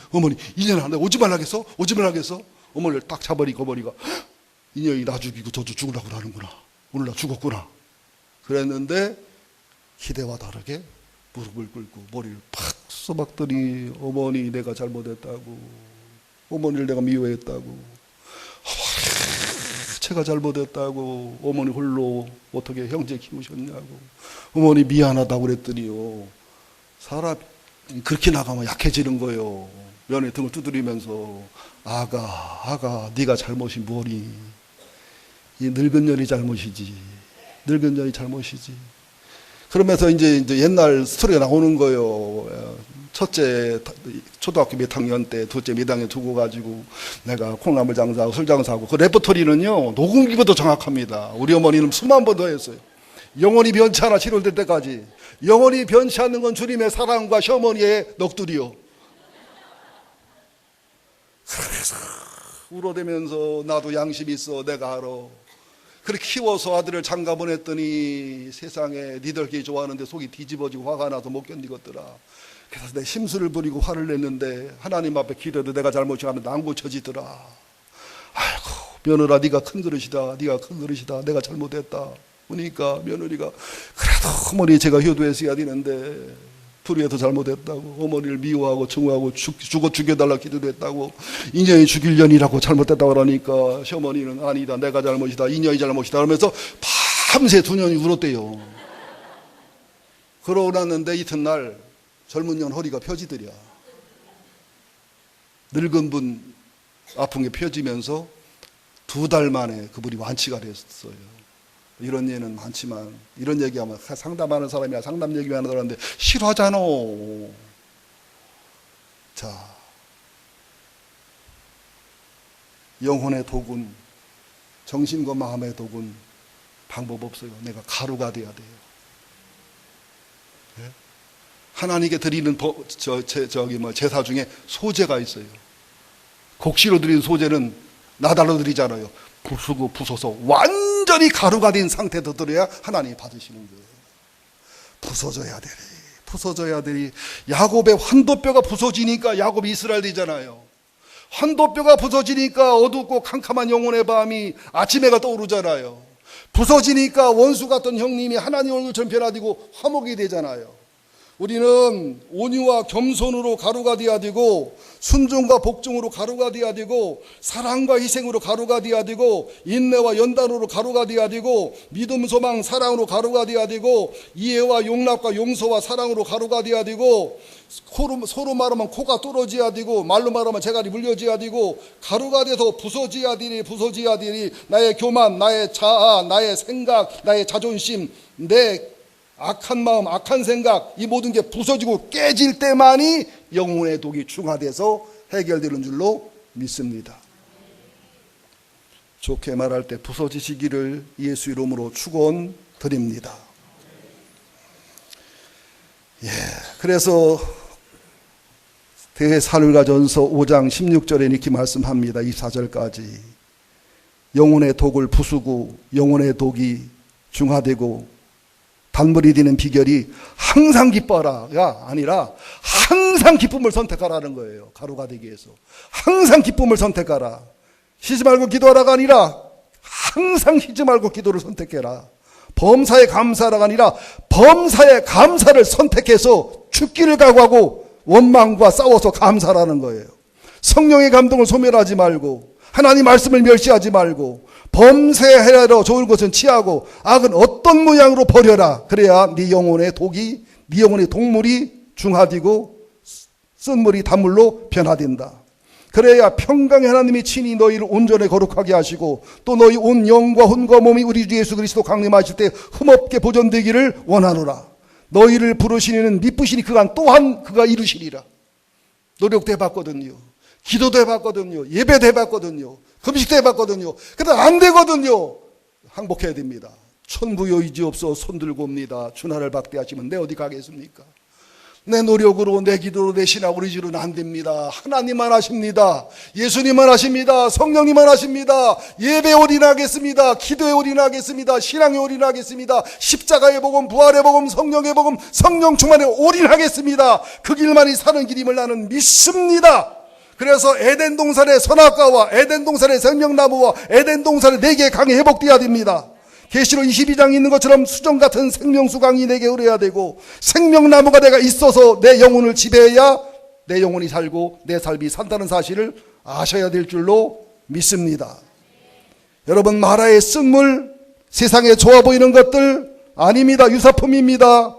S1: 이년아, 내가 오지 말라겠어? 오지 말라겠어? 어머니를 딱 잡으니까 어머니가 이년이 나 죽이고 저도 죽으려고 하는구나. 오늘 나 죽었구나. 그랬는데 기대와 다르게 무릎을 꿇고 머리를 팍 쏘박더니 어머니 내가 잘못했다고, 어머니를 내가 미워했다고, 제가 잘못했다고, 어머니 홀로 어떻게 형제 키우셨냐고, 어머니 미안하다고 그랬더니요, 사람 그렇게 나가면 약해지는 거예요. 면에 등을 두드리면서 아가 네가 잘못이 뭐니, 이 늙은 년이 잘못이지, 늙은 년이 잘못이지. 그러면서 이제 옛날 스토리가 나오는 거예요. 첫째 초등학교 몇 학년 때, 둘째 몇 학년 두고 가지고 내가 콩나물 장사하고 술 장사하고, 그 레퍼토리는요 녹음기보다 정확합니다. 우리 어머니는 수만 번 더 했어요. 영원히 변치 않아 치료될 때까지. 영원히 변치 않는 건 주님의 사랑과 시어머니의 넋두리요. 그래서 울어대면서 나도 양심 있어, 내가 알아. 그렇게 키워서 아들을 장가 보냈더니 세상에 니들끼리 좋아하는데 속이 뒤집어지고 화가 나서 못 견디겠더라. 그래서 내 심술을 부리고 화를 냈는데 하나님 앞에 기도해도 내가 잘못이 하면 안 고쳐지더라. 아이고 며느라, 네가 큰 그릇이다, 네가 큰 그릇이다, 내가 잘못했다. 그러니까 며느리가 그래도 어머니 제가 효도했어야 되는데 불의해서 잘못했다고, 어머니를 미워하고 증오하고 죽여달라고 기도도 했다고, 인연이 죽일년이라고 잘못했다고 그러니까 시어머니는 아니다, 내가 잘못이다, 인연이 잘못이다 하면서 밤새 2년이 울었대요. 그러고 났는데 이튿날 젊은 년 허리가 펴지더랴. 늙은 분 아픈 게 펴지면서 2달 만에 그분이 완치가 됐어요. 이런 예는 많지만 이런 얘기하면 상담하는 사람이야 상담 얘기만 하는데 싫어하잖아. 자, 영혼의 독은, 정신과 마음의 독은 방법 없어요. 내가 가루가 돼야 돼요. 네? 하나님께 드리는 제사 중에 소제가 있어요. 곡시로 드리는 소제는 나달로 드리잖아요. 부수고 부숴서 완전히 가루가 된 상태도 드려야 하나님이 받으시는 거예요. 부서져야 되리. 야곱의 환도뼈가 부서지니까 야곱이 이스라엘 되잖아요. 환도뼈가 부서지니까 어둡고 캄캄한 영혼의 밤이 아침해가 떠오르잖아요. 부서지니까 원수 같던 형님이 하나님 얼굴처럼 변화되고 화목이 되잖아요. 우리는 온유와 겸손으로 가루가 되어야 되고, 순종과 복종으로 가루가 되어야 되고, 사랑과 희생으로 가루가 되어야 되고, 인내와 연단으로 가루가 되어야 되고, 믿음, 소망, 사랑으로 가루가 되어야 되고, 이해와 용납과 용서와 사랑으로 가루가 되어야 되고, 서로 말하면 코가 뚫어져야 되고, 말로 말하면 재갈이 물려져야 되고, 가루가 돼서 부서져야 되리. 나의 교만, 나의 자아, 나의 생각, 나의 자존심, 내 악한 마음, 악한 생각, 이 모든 게 부서지고 깨질 때만이 영혼의 독이 중화돼서 해결되는 줄로 믿습니다. 좋게 말할 때 부서지시기를 예수 이름으로 축원드립니다. 그래서 데살로니가전서 5장 16절에 이렇게 말씀합니다. 24절까지 영혼의 독을 부수고 영혼의 독이 중화되고 단물이 되는 비결이 항상 기뻐라가 아니라 항상 기쁨을 선택하라는 거예요. 가루가 되기 위해서 항상 기쁨을 선택하라. 쉬지 말고 기도하라가 아니라 항상 쉬지 말고 기도를 선택해라. 범사에 감사라가 아니라 범사에 감사를 선택해서 죽기를 각오하고 원망과 싸워서 감사라는 거예요. 성령의 감동을 소멸하지 말고, 하나님 말씀을 멸시하지 말고, 범죄하여 좋은 것은 취하고 악은 어떤 모양으로 버려라. 그래야 네 영혼의 독이, 네 영혼의 독물이 중화되고 쓴물이 단물로 변화된다. 그래야 평강의 하나님이 친히 너희를 온전히 거룩하게 하시고 또 너희 온 영과 혼과 몸이 우리 주 예수 그리스도 강림하실 때 흠없게 보존되기를 원하노라. 너희를 부르시는 미쁘시니 그간 또한 그가 이루시리라. 노력도 해봤거든요. 기도도 해봤거든요. 예배도 해봤거든요. 금식도 해봤거든요. 그런데 안 되거든요. 항복해야 됩니다. 천부여 의지없어 손들고 옵니다. 주나를 박대하시면 내 어디 가겠습니까? 내 노력으로, 내 기도로, 내 신학으로, 의지로는 안 됩니다. 하나님만 하십니다. 예수님만 하십니다. 성령님만 하십니다. 예배에 올인하겠습니다. 기도에 올인하겠습니다. 신앙에 올인하겠습니다. 십자가의 복음, 부활의 복음, 성령의 복음, 성령 충만에 올인하겠습니다. 그 길만이 사는 길임을 나는 믿습니다. 그래서 에덴 동산의 선악과와 에덴 동산의 생명나무와 에덴 동산의 네 개의 강이 회복되어야 됩니다. 계시록 22장에 있는 것처럼 수정 같은 생명수 강이 내게 흐려야 되고, 생명나무가 내가 있어서 내 영혼을 지배해야 내 영혼이 살고 내 삶이 산다는 사실을 아셔야 될 줄로 믿습니다. 여러분, 마라의 쓴물, 세상에 좋아 보이는 것들 아닙니다. 유사품입니다.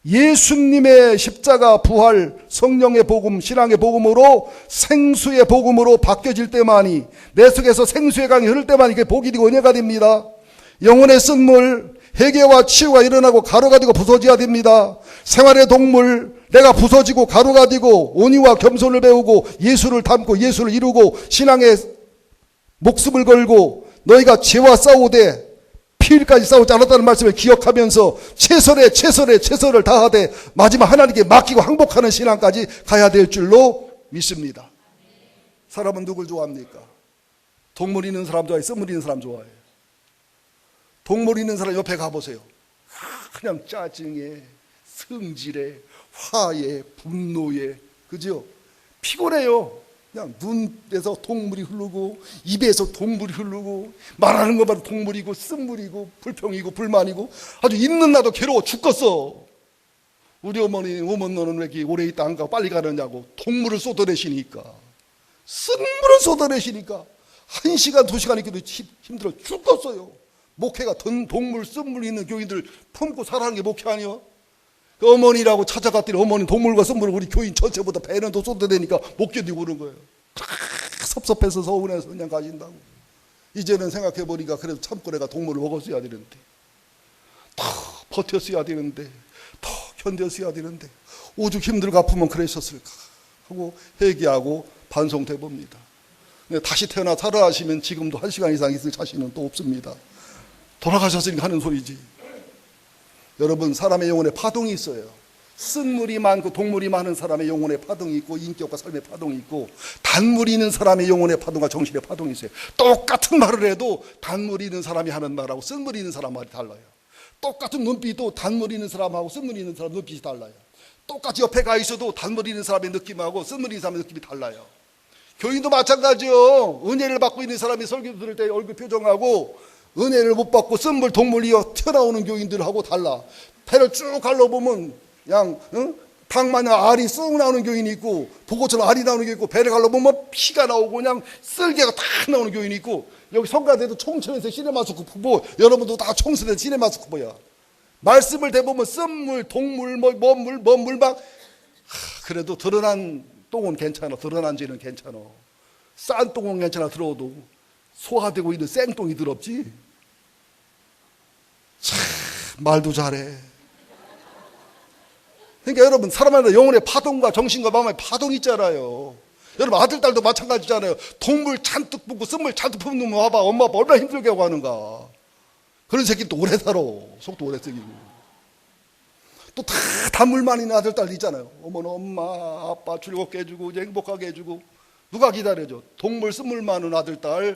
S1: 예수님의 십자가, 부활, 성령의 복음, 신앙의 복음으로 생수의 복음으로 바뀌어질 때만이, 내 속에서 생수의 강이 흐를 때만이 그게 복이 되고 은혜가 됩니다. 영혼의 쓴물, 회개와 치유가 일어나고 가루가 되고 부서져야 됩니다. 생활의 동물, 내가 부서지고 가루가 되고 온유와 겸손을 배우고 예수를 닮고 예수를 이루고 신앙에 목숨을 걸고, 너희가 죄와 싸우되 피일까지 싸우지 않았다는 말씀을 기억하면서 최선을 다하되 마지막 하나님께 맡기고 항복하는 신앙까지 가야 될 줄로 믿습니다. 사람은 누굴 좋아합니까? 동물 있는 사람 좋아해요? 쓴물 있는 사람 좋아해요? 동물 있는 사람 옆에 가보세요. 그냥 짜증에, 성질에, 화에, 분노에, 그죠? 피곤해요. 그냥 눈에서 동물이 흐르고 입에서 동물이 흐르고 말하는 것마다 동물이고 쓴물이고 불평이고 불만이고 아주 있는 나도 괴로워 죽겠어. 우리 어머니, 너는 왜 이렇게 오래 있다 안 가고 빨리 가느냐고. 동물을 쏟아내시니까, 쓴물을 쏟아내시니까 1시간 2시간 있기도 힘들어 죽겠어요. 목회가 동물, 쓴물 있는 교인들 품고 살아가는 게 목회 아니요? 그 어머니라고 찾아갔더니 어머니 동물과 쓴물을 우리 교인 전체보다 배는 더 쏟아내니까 못 견디고 그런 거예요. 섭섭해서 서운해서 그냥 가신다고. 이제는 생각해보니까 그래도 참고 내가 동물을 먹었어야 되는데, 더 버텼어야 되는데, 더 견뎠어야 되는데, 오죽 힘들고 아프면 그러셨을까 하고 회개하고 반성돼 봅니다. 다시 태어나 살아가시면 지금도 1시간 이상 있을 자신은 또 없습니다. 돌아가셨으니까 하는 소리지. 여러분, 사람의 영혼에 파동이 있어요. 쓴물이 많고 동물이 많은 사람의 영혼에 파동이 있고, 인격과 삶의 파동이 있고, 단물이 있는 사람의 영혼의 파동과 정신의 파동이 있어요. 똑같은 말을 해도 단물이 있는 사람이 하는 말하고 쓴물이 있는 사람 말이 달라요. 똑같은 눈빛도 단물이 있는 사람하고 쓴물이 있는 사람 눈빛이 달라요. 똑같이 옆에 가 있어도 단물이 있는 사람의 느낌하고 쓴물이 있는 사람의 느낌이 달라요. 교인도 마찬가지요. 은혜를 받고 있는 사람이 설교 들을 때 얼굴 표정하고, 은혜를 못 받고 쓴물 동물이여 튀어나오는 교인들하고 달라. 배를 쭉 갈라보면 그냥 닭마냥 알이 쑥 나오는 교인이 있고, 보고처럼 알이 나오는 교인이 있고, 배를 갈라보면 피가 나오고 그냥 쓸개가 다 나오는 교인이 있고, 여기 성가대도 총천에서 시네마스크 보고, 여러분도 다 총선에서 시네마스크 보야. 말씀을 대보면 쓴물, 동물, 뭔물 막. 그래도 드러난 똥은 괜찮아. 드러난 죄는 괜찮아. 싼 똥은 괜찮아. 들어도 소화되고 있는 생똥이 더럽지. 참 말도 잘해. 그러니까 여러분, 사람마다 영혼의 파동과 정신과 마음의 파동이 있잖아요. 여러분, 아들 딸도 마찬가지잖아요. 동물 잔뜩 붓고 쓴물 잔뜩 붓는 놈 와봐. 엄마 아빠 얼마나 힘들게 하고 하는가. 그런 새끼는 또 오래 살아. 속도 오래 쓰기고. 또 다 단물만 있는 아들 딸 있잖아요. 어머나 엄마 아빠 즐겁게 해주고 행복하게 해주고. 누가 기다려줘? 동물 쓴물 많은 아들 딸,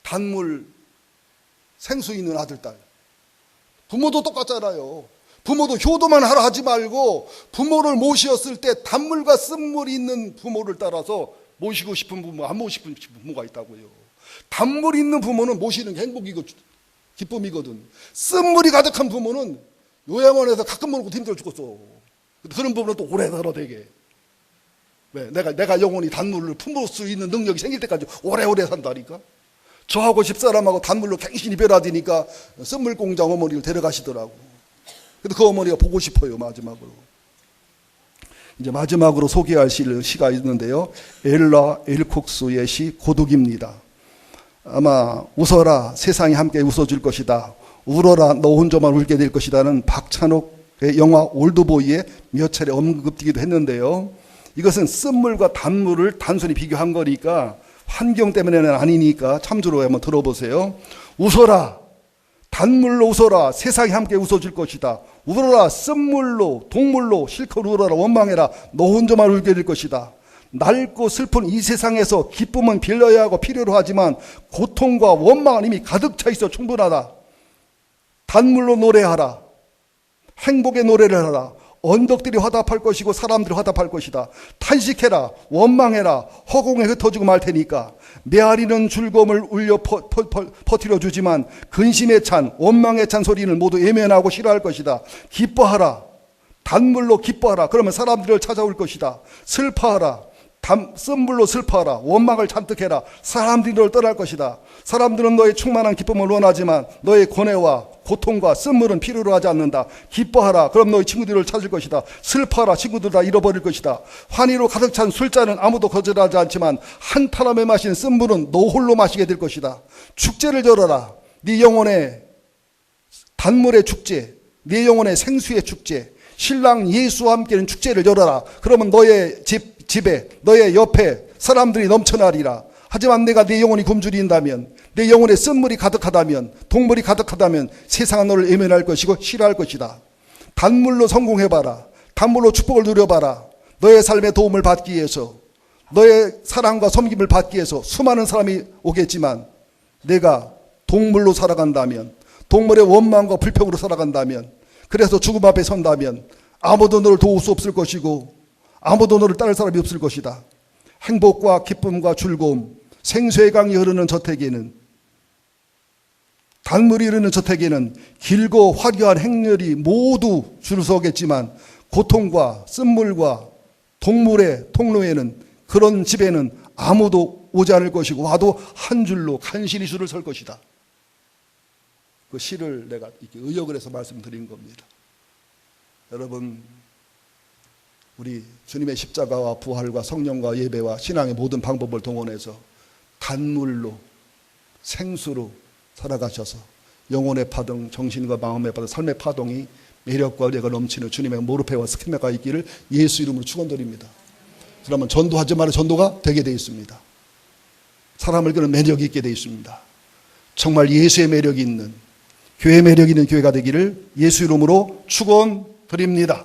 S1: 단물 생수 있는 아들 딸. 부모도 똑같잖아요. 부모도 효도만 하라 하지 말고, 부모를 모시었을 때 단물과 쓴물이 있는 부모를 따라서 모시고 싶은 부모, 안 모시고 싶은 부모가 있다고요. 단물이 있는 부모는 모시는 게 행복이고 기쁨이거든. 쓴물이 가득한 부모는 요양원에서 가끔 먹고 힘들어 죽겠어. 그런 부모는 또 오래 살아 되게. 왜? 내가 영원히 단물을 품을 수 있는 능력이 생길 때까지 오래오래 산다니까. 저하고 집사람하고 단물로 갱신이 변화되니까 쓴물 공장 어머니를 데려가시더라고. 근데 그 어머니가 보고 싶어요. 마지막으로. 이제 마지막으로 소개할 시가 있는데요. 엘라 엘콕스의 시 고독입니다. 아마 웃어라 세상이 함께 웃어줄 것이다. 울어라 너 혼자만 울게 될 것이다는 박찬욱의 영화 올드보이에 몇 차례 언급되기도 했는데요. 이것은 쓴물과 단물을 단순히 비교한 거니까, 환경 때문에는 아니니까 참조로 한번 들어보세요. 웃어라. 단물로 웃어라. 세상이 함께 웃어줄 것이다. 울어라. 쓴물로 동물로 실컷 울어라. 원망해라. 너 혼자만 울게 될 것이다. 낡고 슬픈 이 세상에서 기쁨은 빌려야 하고 필요로 하지만 고통과 원망은 이미 가득 차 있어 충분하다. 단물로 노래하라. 행복의 노래를 하라. 언덕들이 화답할 것이고 사람들이 화답할 것이다. 탄식해라. 원망해라. 허공에 흩어지고 말 테니까. 메아리는 즐거움을 울려 퍼뜨려 주지만 근심에 찬 원망에 찬 소리는 모두 외면하고 싫어할 것이다. 기뻐하라. 단물로 기뻐하라. 그러면 사람들을 찾아올 것이다. 슬퍼하라. 쓴물로 슬퍼하라. 원망을 잔뜩 해라. 사람들이 너를 떠날 것이다. 사람들은 너의 충만한 기쁨을 원하지만 너의 고뇌와 고통과 쓴물은 필요로 하지 않는다. 기뻐하라. 그럼 너의 친구들을 찾을 것이다. 슬퍼하라. 친구들 다 잃어버릴 것이다. 환희로 가득 찬 술잔은 아무도 거절하지 않지만 한 타람에 마신 쓴물은 너 홀로 마시게 될 것이다. 축제를 열어라. 네 영혼의 단물의 축제, 네 영혼의 생수의 축제, 신랑 예수와 함께는 축제를 열어라. 그러면 너의 집에 너의 옆에 사람들이 넘쳐나리라. 하지만 내가 네 영혼이 굶주린다면, 내 영혼에 쓴물이 가득하다면, 동물이 가득하다면 세상은 너를 외면할 것이고 싫어할 것이다. 단물로 성공해봐라. 단물로 축복을 누려봐라. 너의 삶에 도움을 받기 위해서, 너의 사랑과 섬김을 받기 위해서 수많은 사람이 오겠지만 내가 동물로 살아간다면, 동물의 원망과 불평으로 살아간다면, 그래서 죽음 앞에 선다면 아무도 너를 도울 수 없을 것이고 아무도 너를 따를 사람이 없을 것이다. 행복과 기쁨과 즐거움, 생수의 강이 흐르는 저택에는, 단물이 흐르는 저택에는 길고 화려한 행렬이 모두 줄을 서겠지만 고통과 쓴물과 동물의 통로에는, 그런 집에는 아무도 오지 않을 것이고 와도 한 줄로 간신히 줄을 설 것이다. 그 시를 내가 이렇게 의역을 해서 말씀드린 겁니다. 여러분, 우리 주님의 십자가와 부활과 성령과 예배와 신앙의 모든 방법을 동원해서 단물로, 생수로 살아가셔서 영혼의 파동, 정신과 마음의 파동, 삶의 파동이 매력과 의리가 넘치는 주님의 모르페와 스키메가 있기를 예수 이름으로 축원드립니다. 그러면 전도하지 말아 전도가 되게 되어 있습니다. 사람을 끄는 매력이 있게 되어 있습니다. 정말 예수의 매력이 있는, 교회의 매력이 있는 교회가 되기를 예수 이름으로 축원드립니다.